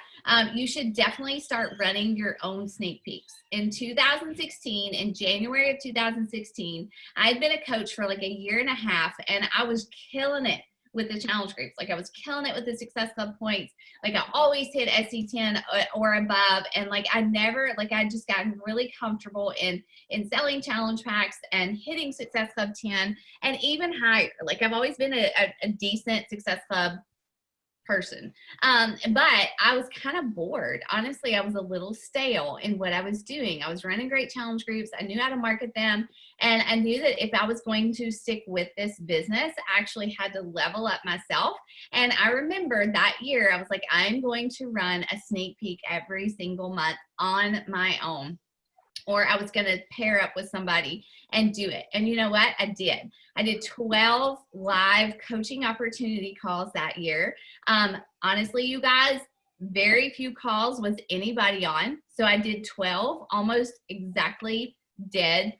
you should definitely start running your own sneak peeks. In 2016, in January of 2016, I had been a coach for like a year and a half, and I was killing it with the challenge groups. Like I was killing it with the Success Club points. Like I always hit SC10 or above. And like I just gotten really comfortable in selling challenge packs and hitting Success Club 10 and even higher. Like I've always been a decent Success Club person. But I was kind of bored. Honestly, I was a little stale in what I was doing. I was running great challenge groups. I knew how to market them. And I knew that if I was going to stick with this business, I actually had to level up myself. And I remember that year, I was like, I'm going to run a sneak peek every single month on my own. Or I was going to pair up with somebody and do it. And you know what? I did. I did 12 live coaching opportunity calls that year. Honestly, you guys, very few calls was anybody on. So I did 12 almost exactly dead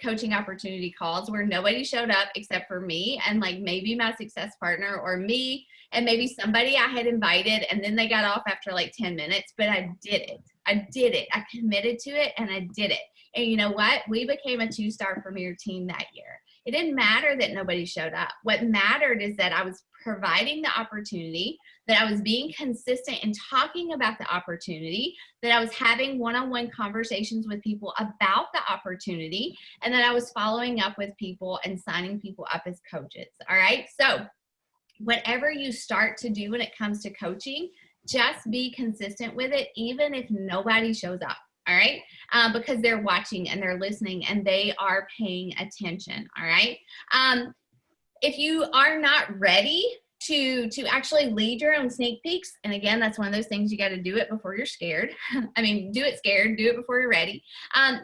coaching opportunity calls where nobody showed up except for me and like maybe my success partner or me and maybe somebody I had invited, and then they got off after like 10 minutes, but I did it. I committed to it and I did it. And you know what? We became a 2-star premier team that year. It didn't matter that nobody showed up. What mattered is that I was providing the opportunity, that I was being consistent in talking about the opportunity, that I was having one-on-one conversations with people about the opportunity, and that I was following up with people and signing people up as coaches. All right. So whatever you start to do when it comes to coaching, just be consistent with it, even if nobody shows up. All right. Because they're watching and they're listening and they are paying attention. All right. If you are not ready to actually lead your own sneak peeks, and again, that's one of those things you got to do it before you're scared. I mean, do it scared, do it before you're ready.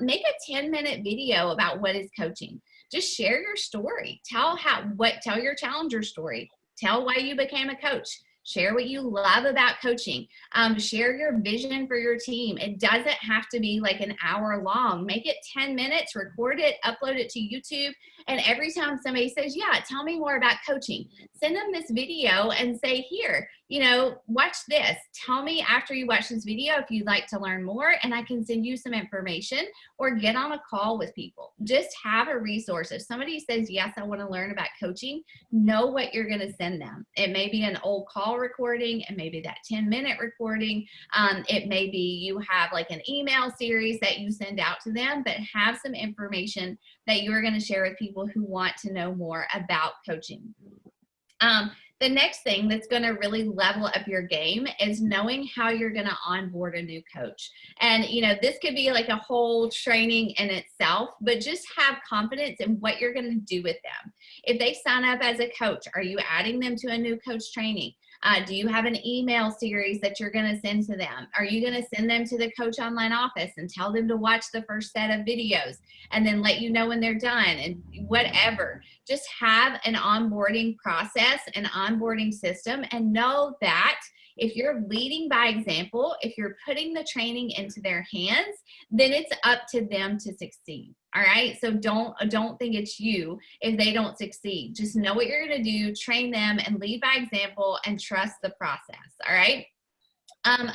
Make a 10-minute video about what is coaching. Just share your story. Tell your challenger story. Tell why you became a coach. Share what you love about coaching. Share your vision for your team. It doesn't have to be like an hour long. Make it 10 minutes, record it, upload it to YouTube. And every time somebody says, yeah, tell me more about coaching, send them this video and say, here, watch this. Tell me after you watch this video if you'd like to learn more, and I can send you some information, or get on a call with people. Just have a resource. If somebody says, yes, I want to learn about coaching, know what you're going to send them. It may be an old call recording, and maybe that 10-minute recording. It may be you have like an email series that you send out to them, but have some information that you're going to share with people who want to know more about coaching. The next thing that's going to really level up your game is knowing how you're going to onboard a new coach. And, this could be like a whole training in itself, but just have confidence in what you're going to do with them. If they sign up as a coach, are you adding them to a new coach training? Do you have an email series that you're going to send to them? Are you going to send them to the Coach Online office and tell them to watch the first set of videos and then let you know when they're done and whatever? Just have an onboarding process, an onboarding system, and know that if you're leading by example, if you're putting the training into their hands, then it's up to them to succeed. All right. So don't think it's you if they don't succeed. Just know what you're going to do, train them, and lead by example, and trust the process. All right. I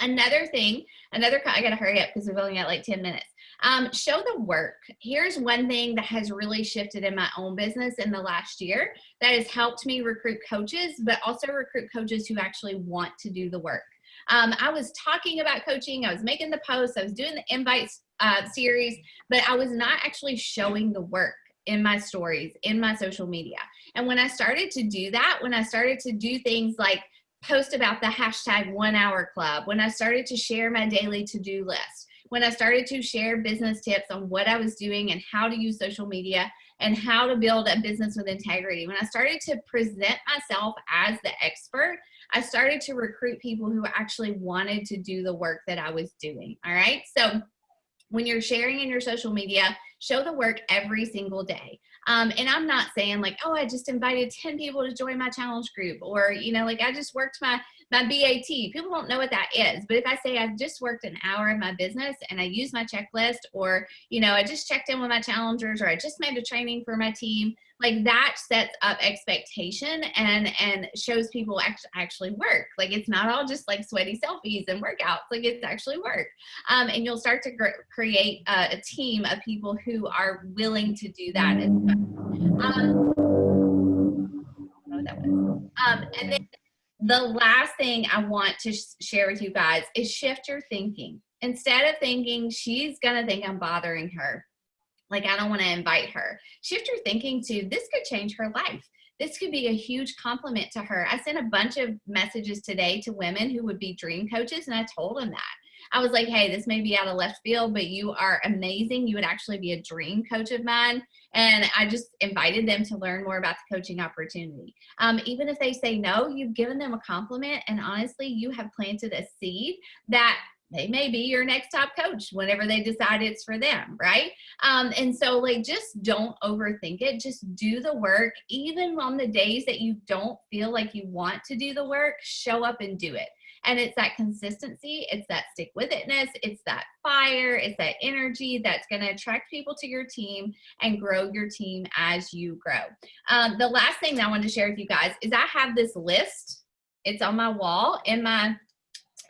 got to hurry up because we've only got like 10 minutes. Show the work. Here's one thing that has really shifted in my own business in the last year that has helped me recruit coaches, but also recruit coaches who actually want to do the work. I was talking about coaching. I was making the posts. I was doing the invites series, but I was not actually showing the work in my stories, in my social media. And when I started to do that, when I started to do things like post about the hashtag 1 hour club, when I started to share my daily to-do list, when I started to share business tips on what I was doing and how to use social media and how to build a business with integrity. When I started to present myself as the expert, I started to recruit people who actually wanted to do the work that I was doing. All right. So when you're sharing in your social media, show the work every single day. And I'm not saying like, oh, I just invited 10 people to join my challenge group, or, you know, like I just worked my BAT. People don't know what that is. But if I say I've just worked an hour in my business and I use my checklist, or, you know, I just checked in with my challengers, or I just made a training for my team, like that sets up expectation and shows people actually work. Like it's not all just like sweaty selfies and workouts, like it's actually work. And you'll start to create a team of people who are willing to do that as well. I don't know what that was. And then the last thing I want to share with you guys is shift your thinking. Instead of thinking she's gonna think I'm bothering her, like I don't want to invite her, shift your thinking to this could change her life. This could be a huge compliment to her. I sent a bunch of messages today to women who would be dream coaches, and I told them that. I was like, hey, this may be out of left field, but you are amazing. You would actually be a dream coach of mine. And I just invited them to learn more about the coaching opportunity. Even if they say no, you've given them a compliment. And honestly, you have planted a seed that they may be your next top coach whenever they decide it's for them, right? And so like, just don't overthink it. Just do the work. Even on the days that you don't feel like you want to do the work, show up and do it. And it's that consistency, it's that stick with itness, it's that fire, it's that energy that's going to attract people to your team and grow your team as you grow. The last thing that I wanted to share with you guys is I have this list. It's on my wall in my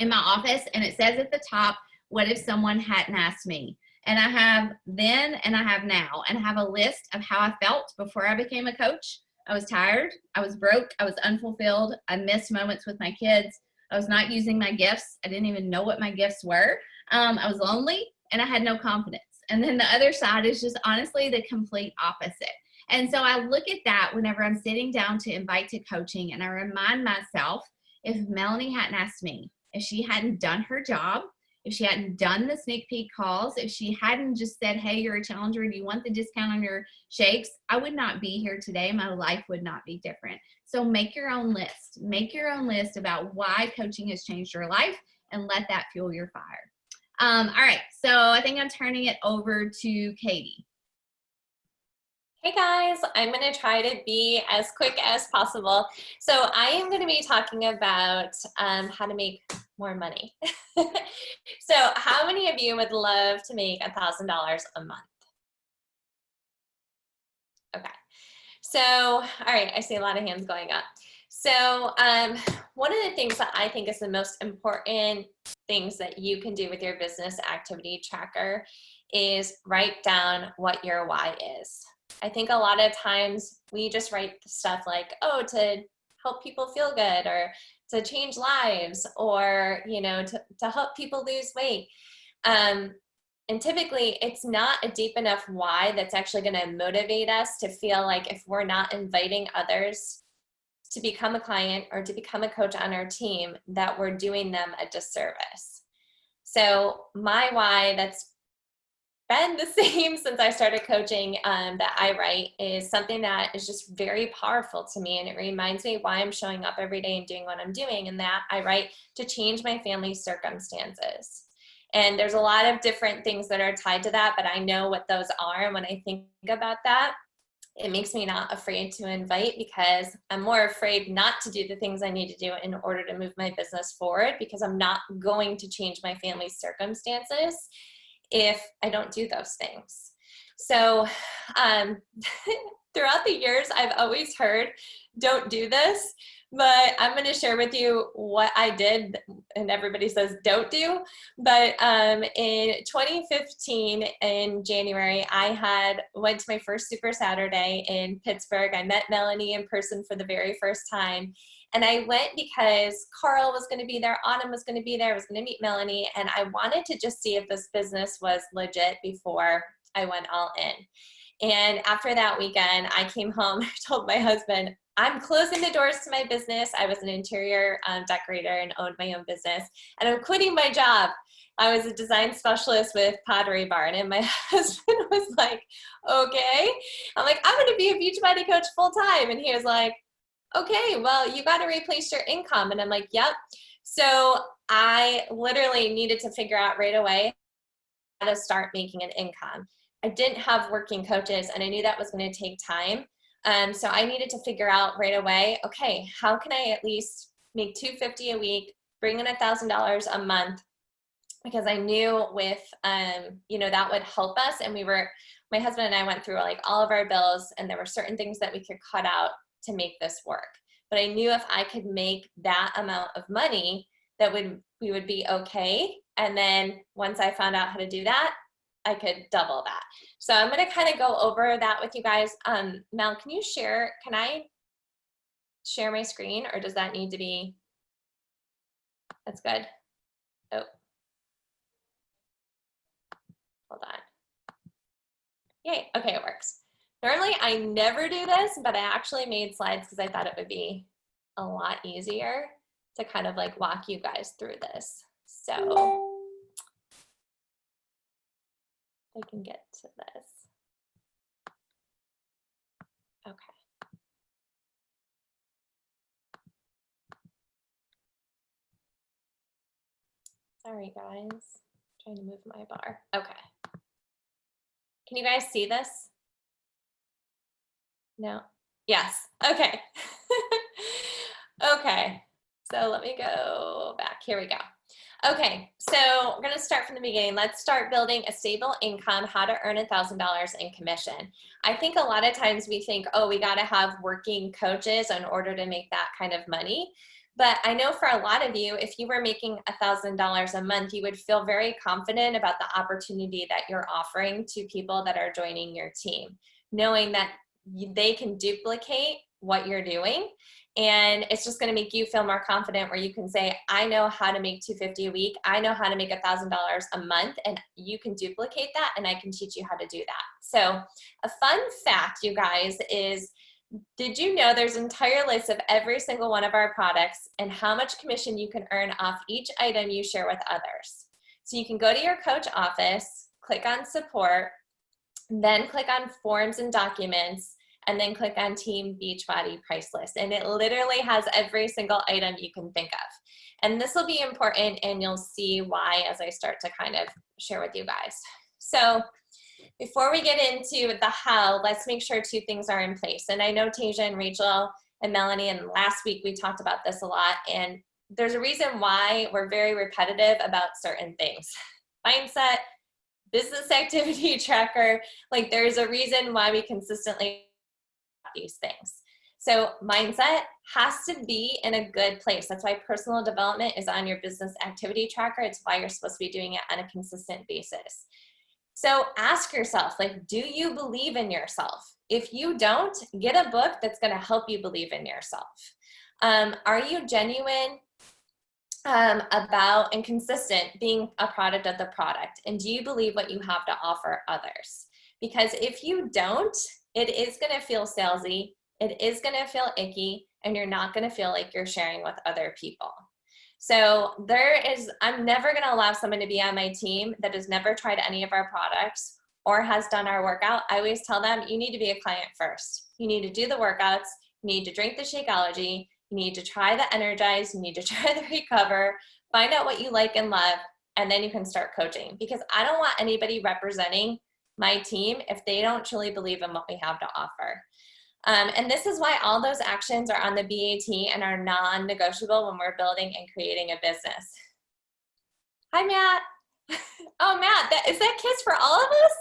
office, and it says at the top, what if someone hadn't asked me? And I have then and I have now, and I have a list of how I felt before I became a coach. I was tired, I was broke, I was unfulfilled, I missed moments with my kids, I was not using my gifts, I didn't even know what my gifts were, I was lonely, and I had no confidence. And then the other side is just honestly the complete opposite. And so I look at that whenever I'm sitting down to invite to coaching, and I remind myself, if Melanie hadn't asked me, if she hadn't done her job, if she hadn't done the sneak peek calls, if she hadn't just said, hey, you're a challenger, do you want the discount on your shakes? I would not be here today. My life would not be different. So make your own list. Make your own list about why coaching has changed your life, and let that fuel your fire. All right, so I think I'm turning it over to Katie. Hey guys, I'm going to try to be as quick as possible. So I am going to be talking about how to make more money. So how many of you would love to make $1,000 a month? Okay. So, all right, I see a lot of hands going up. So one of the things that I think is the most important things that you can do with your business activity tracker is write down what your why is. I think a lot of times we just write stuff like, oh, to help people feel good, or to change lives, or, you know, to help people lose weight. And typically it's not a deep enough why that's actually going to motivate us to feel like if we're not inviting others to become a client or to become a coach on our team, that we're doing them a disservice. So my why that's been the same since I started coaching that I write is something that is just very powerful to me, and it reminds me why I'm showing up every day and doing what I'm doing, and that I write to change my family's circumstances. And there's a lot of different things that are tied to that, but I know what those are, and when I think about that, it makes me not afraid to invite, because I'm more afraid not to do the things I need to do in order to move my business forward, because I'm not going to change my family's circumstances if I don't do those things. So throughout the years, I've always heard, don't do this, but I'm going to share with you what I did, and everybody says don't do. But in 2015, in January, I went to my first Super Saturday in Pittsburgh. I met Melanie in person for the very first time. And I went because Carl was going to be there, Autumn was going to be there, I was going to meet Melanie, and I wanted to just see if this business was legit before I went all in. And after that weekend, I came home, I told my husband, I'm closing the doors to my business. I was an interior decorator and owned my own business, and I'm quitting my job. I was a design specialist with Pottery Barn, and my husband was like, okay. I'm like, I'm going to be a Beachbody coach full time. And he was like, okay, well, you got to replace your income. And I'm like, yep. So I literally needed to figure out right away how to start making an income. I didn't have working coaches, and I knew that was going to take time. So I needed to figure out right away, okay, how can I at least make $250 a week, bring in $1,000 a month? Because I knew with, that would help us. And my husband and I went through like all of our bills, and there were certain things that we could cut out to make this work. But I knew if I could make that amount of money, we would be okay. And then once I found out how to do that, I could double that. So I'm going to kind of go over that with you guys. Mel, can I share my screen, or does that need to be, that's good. Oh, hold on. Yay, okay, it works. Normally I never do this, but I actually made slides because I thought it would be a lot easier to kind of like walk you guys through this. So I can get to this. Okay. Sorry guys, trying to move my bar. Okay. Can you guys see this? No? Yes, okay. Okay, so let me go back. Here we go. Okay, so we're gonna start from the beginning. Let's start building a stable income, how to earn $1,000 in commission. I think a lot of times we think, oh, we gotta have working coaches in order to make that kind of money. But I know for a lot of you, if you were making $1,000 a month, you would feel very confident about the opportunity that you're offering to people that are joining your team, knowing that they can duplicate what you're doing. And it's just going to make you feel more confident, where you can say, I know how to make $250 a week. I know how to make $1,000 a month, and you can duplicate that, and I can teach you how to do that. So a fun fact, you guys, is did you know there's an entire list of every single one of our products and how much commission you can earn off each item you share with others? So you can go to your coach office, click on support, then click on forms and documents, and then click on Team Beachbody price list. And it literally has every single item you can think of. And this will be important, and you'll see why as I start to kind of share with you guys. So before we get into the how, let's make sure two things are in place. And I know Tasia and Rachel and Melanie, and last week we talked about this a lot, and there's a reason why we're very repetitive about certain things. Mindset, business activity tracker, like there's a reason why we consistently these things. So mindset has to be in a good place. That's why personal development is on your business activity tracker. It's why you're supposed to be doing it on a consistent basis. So ask yourself, like, do you believe in yourself? If you don't, get a book that's going to help you believe in yourself. Are you genuine about and consistent being a product of the product? And do you believe what you have to offer others? Because if you don't, it is going to feel salesy, it is going to feel icky, and you're not going to feel like you're sharing with other people. So I'm never going to allow someone to be on my team that has never tried any of our products or has done our workout. I always tell them, you need to be a client first. You need to do the workouts, you need to drink the Shakeology, you need to try the Energize, you need to try the Recover, find out what you like and love, and then you can start coaching. Because I don't want anybody representing my team if they don't truly believe in what we have to offer. And this is why all those actions are on the BAT and are non-negotiable when we're building and creating a business. Hi, Matt. Oh, Matt, is that kiss for all of us?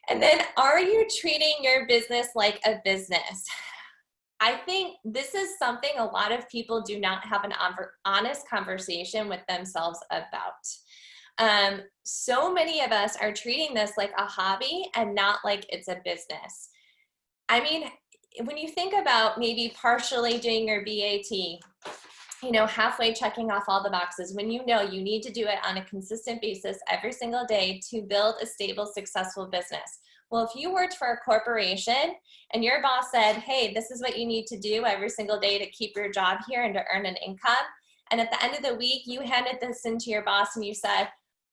And then, are you treating your business like a business? I think this is something a lot of people do not have an honest conversation with themselves about. So many of us are treating this like a hobby and not like it's a business. I mean, when you think about maybe partially doing your BAT, halfway checking off all the boxes, when you know you need to do it on a consistent basis every single day to build a stable, successful business. Well, if you worked for a corporation and your boss said, hey, this is what you need to do every single day to keep your job here and to earn an income, and at the end of the week, you handed this into your boss and you said,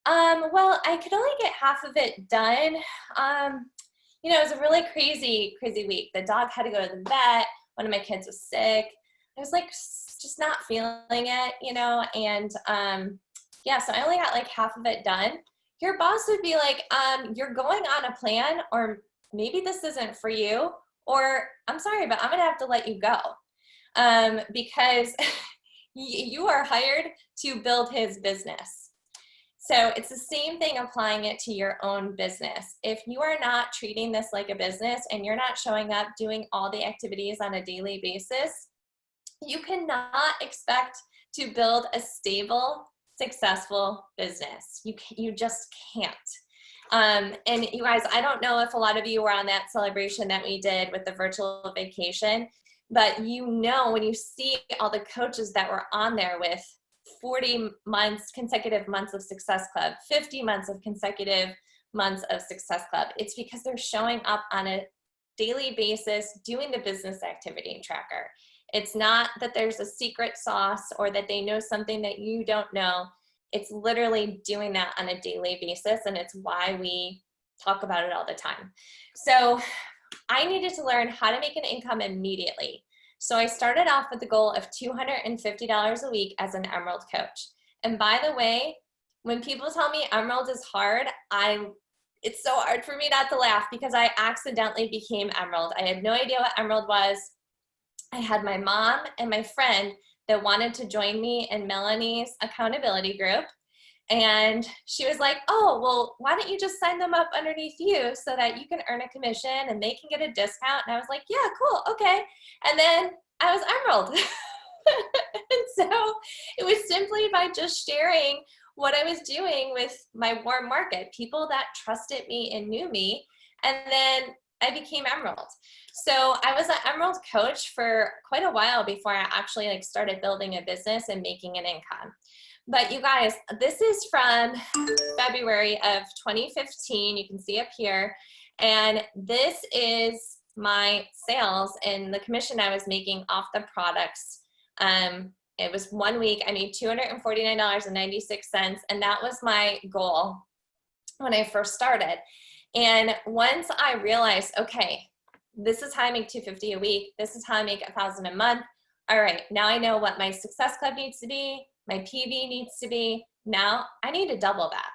well, I could only get half of it done. You know, it was a really crazy week. The dog had to go to the vet. One of my kids was sick. I was like, just not feeling it, you know, and yeah, so I only got like half of it done. Your boss would be like, you're going on a plan, or maybe this isn't for you, or I'm sorry, but I'm gonna have to let you go, because you are hired to build his business. So it's the same thing applying it to your own business. If you are not treating this like a business and you're not showing up doing all the activities on a daily basis, you cannot expect to build a stable, successful business. You just can't. And you guys, I don't know if a lot of you were on that celebration that we did with the virtual vacation, but you know, when you see all the coaches that were on there with 40 months, consecutive months of Success Club, 50 months of consecutive months of Success Club, it's because they're showing up on a daily basis doing the business activity tracker. It's not that there's a secret sauce or that they know something that you don't know. It's literally doing that on a daily basis, and it's why we talk about it all the time. So I needed to learn how to make an income immediately. So I started off with the goal of $250 a week as an Emerald coach. And by the way, when people tell me Emerald is hard, it's so hard for me not to laugh because I accidentally became Emerald. I had no idea what Emerald was. I had my mom and my friend that wanted to join me in Melanie's accountability group. And she was like, oh, well, why don't you just sign them up underneath you so that you can earn a commission and they can get a discount? And I was like, yeah, cool, okay. And then I was Emerald. And so it was simply by just sharing what I was doing with my warm market, people that trusted me and knew me. And then I became Emerald. So I was an Emerald coach for quite a while before I actually started building a business and making an income. But you guys, this is from February of 2015. You can see up here. And this is my sales and the commission I was making off the products. It was 1 week. I made $249.96. And that was my goal when I first started. And once I realized, okay, this is how I make $250 a week. This is how I make $1,000 a month. All right, now I know what my Success Club needs to be. My PV needs to be. Now I need to double that.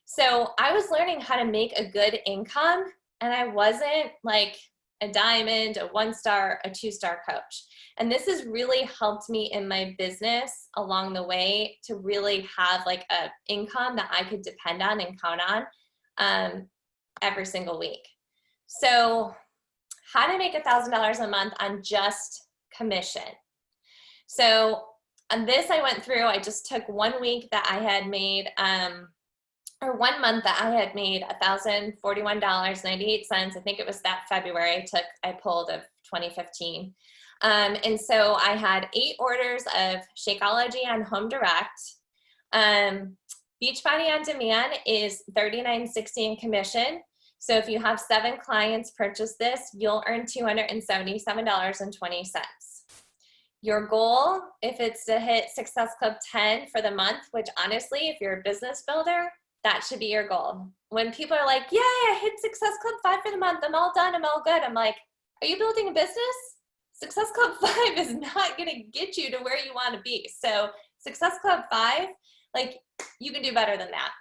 So I was learning how to make a good income, and I wasn't like a diamond, a 1-star, a 2-star coach. And this has really helped me in my business along the way to really have like a income that I could depend on and count on every single week. So how to make $1,000 a month on just commission. So on this I went through, I just took 1 week that I had made, or 1 month that I had made $1,041.98. I think it was that February I pulled of 2015. And so I had 8 orders of Shakeology on Home Direct. Beachbody on Demand is $39.60 in commission. So if you have 7 clients purchase this, you'll earn $277.20. Your goal, if it's to hit Success Club 10 for the month, which honestly, if you're a business builder, that should be your goal. When people are like, yeah, I hit Success Club 5 for the month, I'm all done, I'm all good. I'm like, are you building a business? Success Club 5 is not gonna get you to where you wanna be. So Success Club 5, like you can do better than that.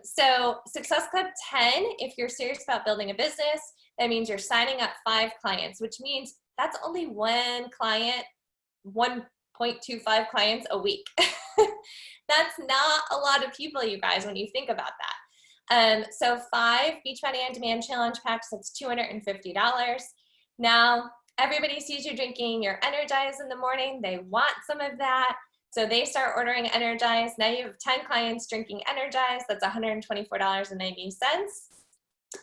So Success Club 10, if you're serious about building a business, that means you're signing up 5 clients, which means that's only 1 client, 1.25 clients a week. That's not a lot of people, you guys, when you think about that. So 5 Beachbody On Demand Challenge packs, that's $250. Now, everybody sees you drinking your Energize in the morning. They want some of that. So they start ordering Energize. Now you have 10 clients drinking Energize. That's $124.90.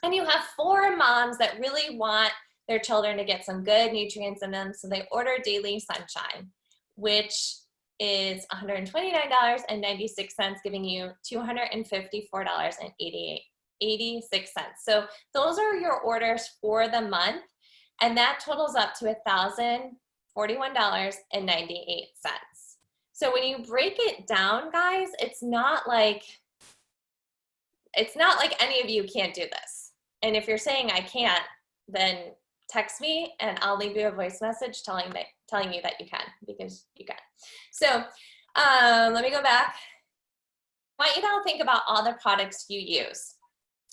And you have 4 moms that really want their children to get some good nutrients in them. So they order Daily Sunshine, which is $129.96, giving you $254.88. So those are your orders for the month, and that totals up to $1,041.98. So when you break it down, guys, it's not like any of you can't do this. And if you're saying I can't, then text me and I'll leave you a voice message telling you that you can, because you can. So let me go back. I want you to all think about all the products you use.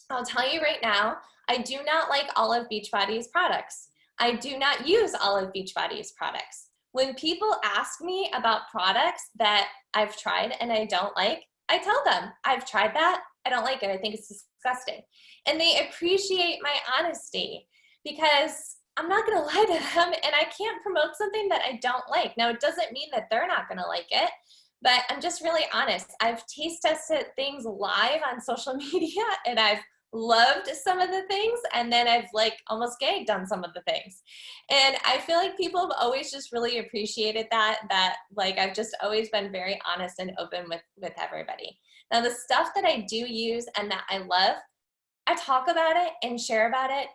I'll tell you right now, I do not like all of Beachbody's products. I do not use all of Beachbody's products. When people ask me about products that I've tried and I don't like, I tell them, I've tried that, I don't like it, I think it's disgusting. And they appreciate my honesty, because I'm not gonna lie to them, and I can't promote something that I don't like. Now, it doesn't mean that they're not gonna like it, but I'm just really honest. I've taste tested things live on social media, and I've loved some of the things, and then I've like almost gagged on some of the things. And I feel like people have always just really appreciated that like I've just always been very honest and open with everybody. Now, the stuff that I do use and that I love, I talk about it and share about it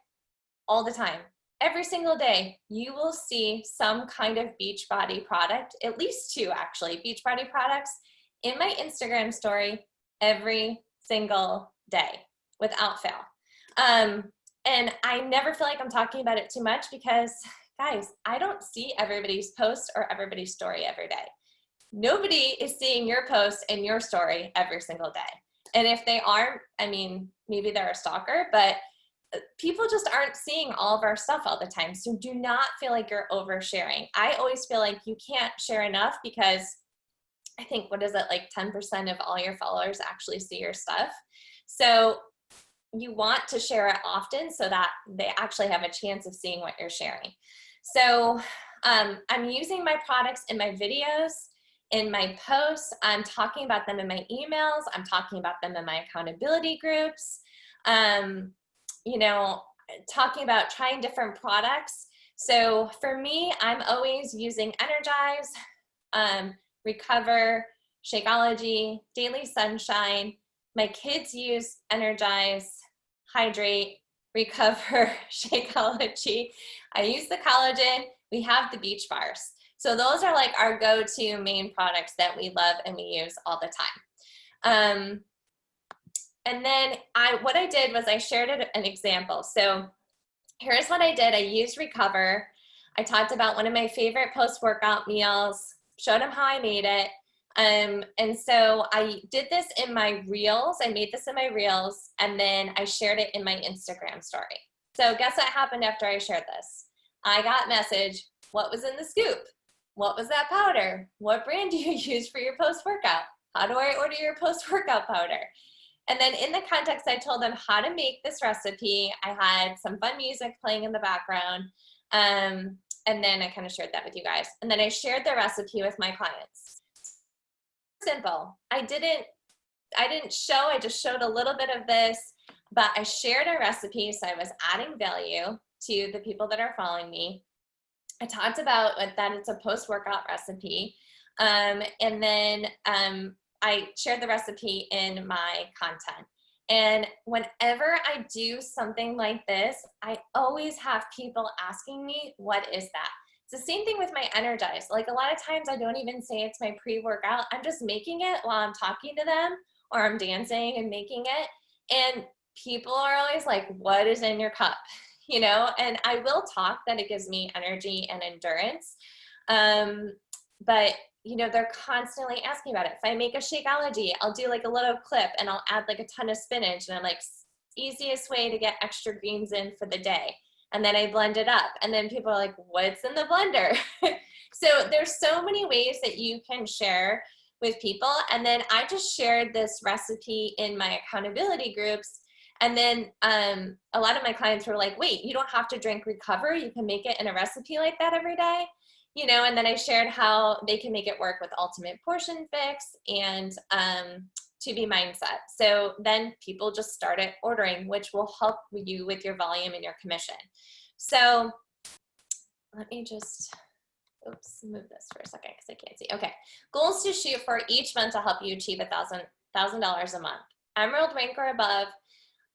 all the time. Every single day, you will see some kind of Beachbody product, at least 2 actually, Beachbody products in my Instagram story every single day, without fail. And I never feel like I'm talking about it too much, because guys, I don't see everybody's post or everybody's story every day. Nobody is seeing your post and your story every single day. And if they are, I mean, maybe they're a stalker, but people just aren't seeing all of our stuff all the time. So do not feel like you're oversharing. I always feel like you can't share enough, because I think, what is it, like 10% of all your followers actually see your stuff. So you want to share it often so that they actually have a chance of seeing what you're sharing. So I'm using my products in my videos, in my posts. I'm talking about them in my emails. I'm talking about them in my accountability groups. You know, talking about trying different products. So for me, I'm always using Energize, Recover, Shakeology, Daily Sunshine. My kids use Energize, Hydrate, Recover, Shakeology. I use the collagen. We have the beach bars. So those are like our go-to main products that we love and we use all the time. And then what I did was I shared an example. So here's what I did. I used Recover. I talked about one of my favorite post-workout meals, showed them how I made it. And so I did this in my reels. I made this in my reels, and then I shared it in my Instagram story. So guess what happened after I shared this? I got a message, what was in the scoop? What was that powder? What brand do you use for your post-workout? How do I order your post-workout powder? And then in the context, I told them how to make this recipe. I had some fun music playing in the background. And then I kind of shared that with you guys. And then I shared the recipe with my clients. Simple. I didn't show, I just showed a little bit of this, but I shared a recipe. So I was adding value to the people that are following me. I talked about that it's a post-workout recipe. And then I shared the recipe in my content. And whenever I do something like this, I always have people asking me, what is that? It's the same thing with my Energize. Like a lot of times I don't even say it's my pre-workout. I'm just making it while I'm talking to them, or I'm dancing and making it. And people are always like, what is in your cup? You know, and I will talk that it gives me energy and endurance. But you know, they're constantly asking about it. If I make a Shakeology, I'll do like a little clip and I'll add like a ton of spinach, and I'm like, easiest way to get extra greens in for the day. And then I blend it up, and then people are like, what's in the blender? So there's so many ways that you can share with people. And then I just shared this recipe in my accountability groups. And then a lot of my clients were like, wait, you don't have to drink Recover. You can make it in a recipe like that every day. You know, and then I shared how they can make it work with Ultimate Portion Fix and 2B Mindset. So then people just started ordering, which will help you with your volume and your commission. So let me just, move this for a second because I can't see. Okay, goals to shoot for each month to help you achieve $1,000 a month. Emerald rank or above.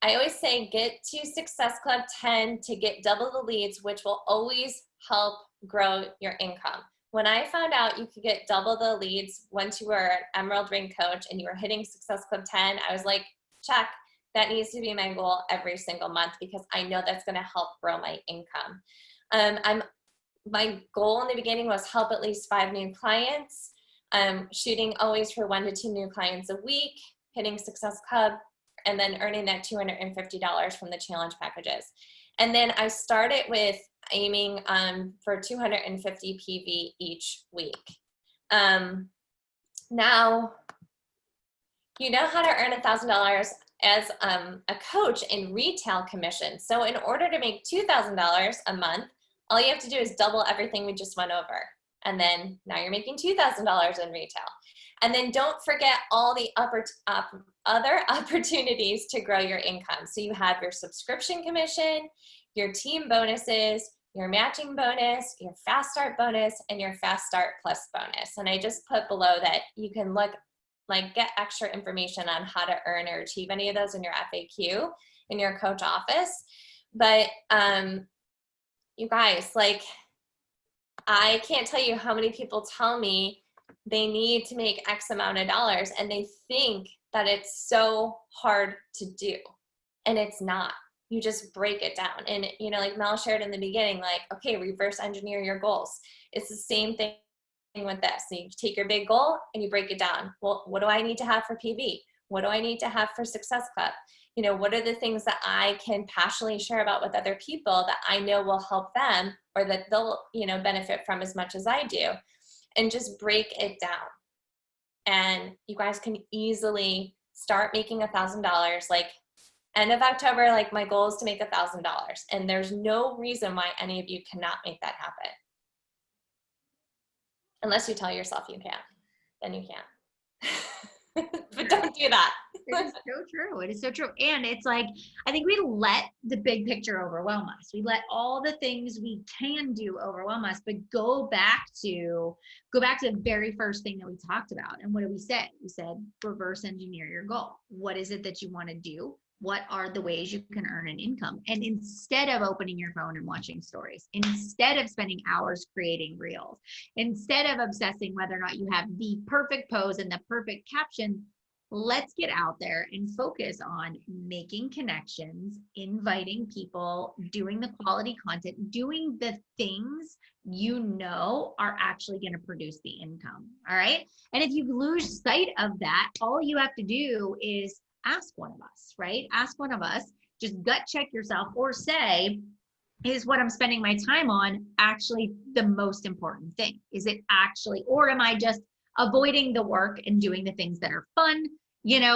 I always say get to Success Club 10 to get double the leads, which will always help grow your income. When I found out you could get double the leads once you were an Emerald Ring coach and you were hitting Success Club 10, I was like, check, that needs to be my goal every single month because I know that's going to help grow my income. My goal in the beginning was help at least 5 new clients, shooting always for 1 to 2 new clients a week, hitting Success Club, and then earning that $250 from the challenge packages. And then I started with aiming for 250 PV each week. Now, you know how to earn $1,000 as a coach in retail commission. So in order to make $2,000 a month, all you have to do is double everything we just went over. And then now you're making $2,000 in retail. And then don't forget all the other opportunities to grow your income. So you have your subscription commission, your team bonuses, your matching bonus, your fast start bonus, and your fast start plus bonus. And I just put below that you can get extra information on how to earn or achieve any of those in your FAQ in your coach office. But you guys, I can't tell you how many people tell me they need to make X amount of dollars and they think that it's so hard to do. And it's not. You just break it down. And, like Mel shared in the beginning, okay, reverse engineer your goals. It's the same thing with this. So you take your big goal and you break it down. Well, what do I need to have for PV? What do I need to have for Success Club? What are the things that I can passionately share about with other people that I know will help them or that they'll, benefit from as much as I do? And just break it down. And you guys can easily start making $1,000. End of October, my goal is to make $1,000. And there's no reason why any of you cannot make that happen. Unless you tell yourself you can, then you can. But don't do that. It is so true. It is so true. And it's I think we let the big picture overwhelm us. We let all the things we can do overwhelm us, but go back to the very first thing that we talked about. And what did we say? We said, reverse engineer your goal. What is it that you want to do? What are the ways you can earn an income? And instead of opening your phone and watching stories, instead of spending hours creating reels, instead of obsessing whether or not you have the perfect pose and the perfect caption, let's get out there and focus on making connections, inviting people, doing the quality content, doing the things are actually going to produce the income. All right. And if you lose sight of that, all you have to do is ask one of us, right? Ask one of us, just gut check yourself or say, is what I'm spending my time on actually the most important thing? Is it actually, or am I just avoiding the work and doing the things that are fun,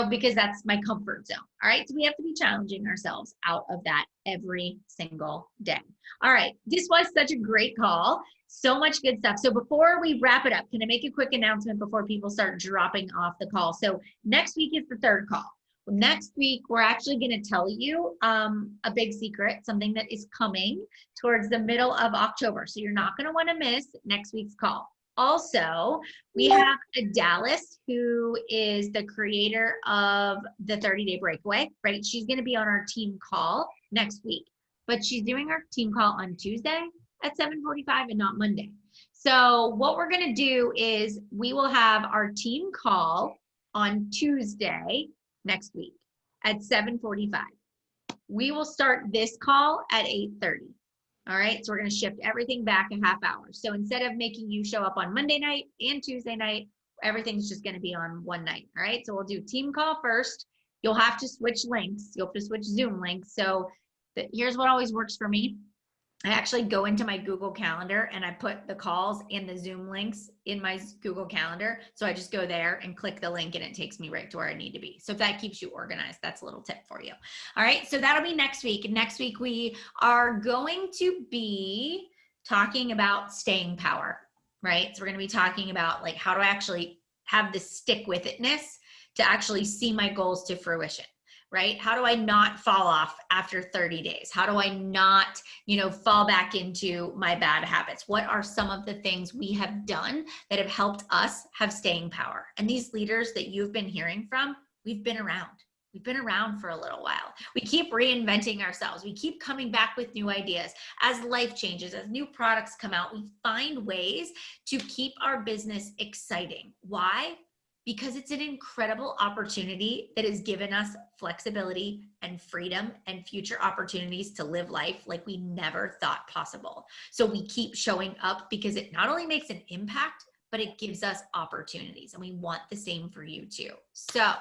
because that's my comfort zone. All right. So we have to be challenging ourselves out of that every single day. All right. This was such a great call. So much good stuff. So before we wrap it up, can I make a quick announcement before people start dropping off the call? So next week is the 3rd call. Next week, we're actually going to tell you a big secret, something that is coming towards the middle of October. So you're not going to want to miss next week's call. Also, we have Dallas, who is the creator of the 30-day breakaway, right? She's going to be on our team call next week, but she's doing our team call on Tuesday at 7:45 and not Monday. So what we're going to do is we will have our team call on Tuesday next week at 7:45. We will start this call at 8:30. All right, so we're going to shift everything back a half hour. So instead of making you show up on Monday night and Tuesday night, everything's just going to be on one night. All right, so we'll do team call first. You'll have to switch links. You'll have to switch Zoom links. So here's what always works for me. I actually go into my Google Calendar and I put the calls and the Zoom links in my Google Calendar. So I just go there and click the link and it takes me right to where I need to be. So if that keeps you organized, that's a little tip for you. All right, so that'll be next week. And next week we are going to be talking about staying power, right? So we're going to be talking about how do I actually have the stick with itness to actually see my goals to fruition. Right? How do I not fall off after 30 days? How do I not, fall back into my bad habits? What are some of the things we have done that have helped us have staying power? And these leaders that you've been hearing from, we've been around. We've been around for a little while. We keep reinventing ourselves. We keep coming back with new ideas. As life changes, as new products come out, we find ways to keep our business exciting. Why? Because it's an incredible opportunity that has given us flexibility and freedom and future opportunities to live life like we never thought possible. So we keep showing up because it not only makes an impact, but it gives us opportunities. And we want the same for you too. So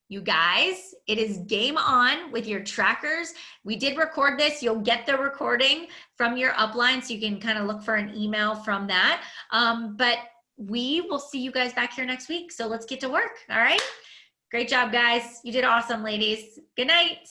you guys, it is game on with your trackers. We did record this. You'll get the recording from your upline, so you can kind of look for an email from that. But we will see you guys back here next week. So let's get to work. All right. Great job, guys. You did awesome, ladies. Good night.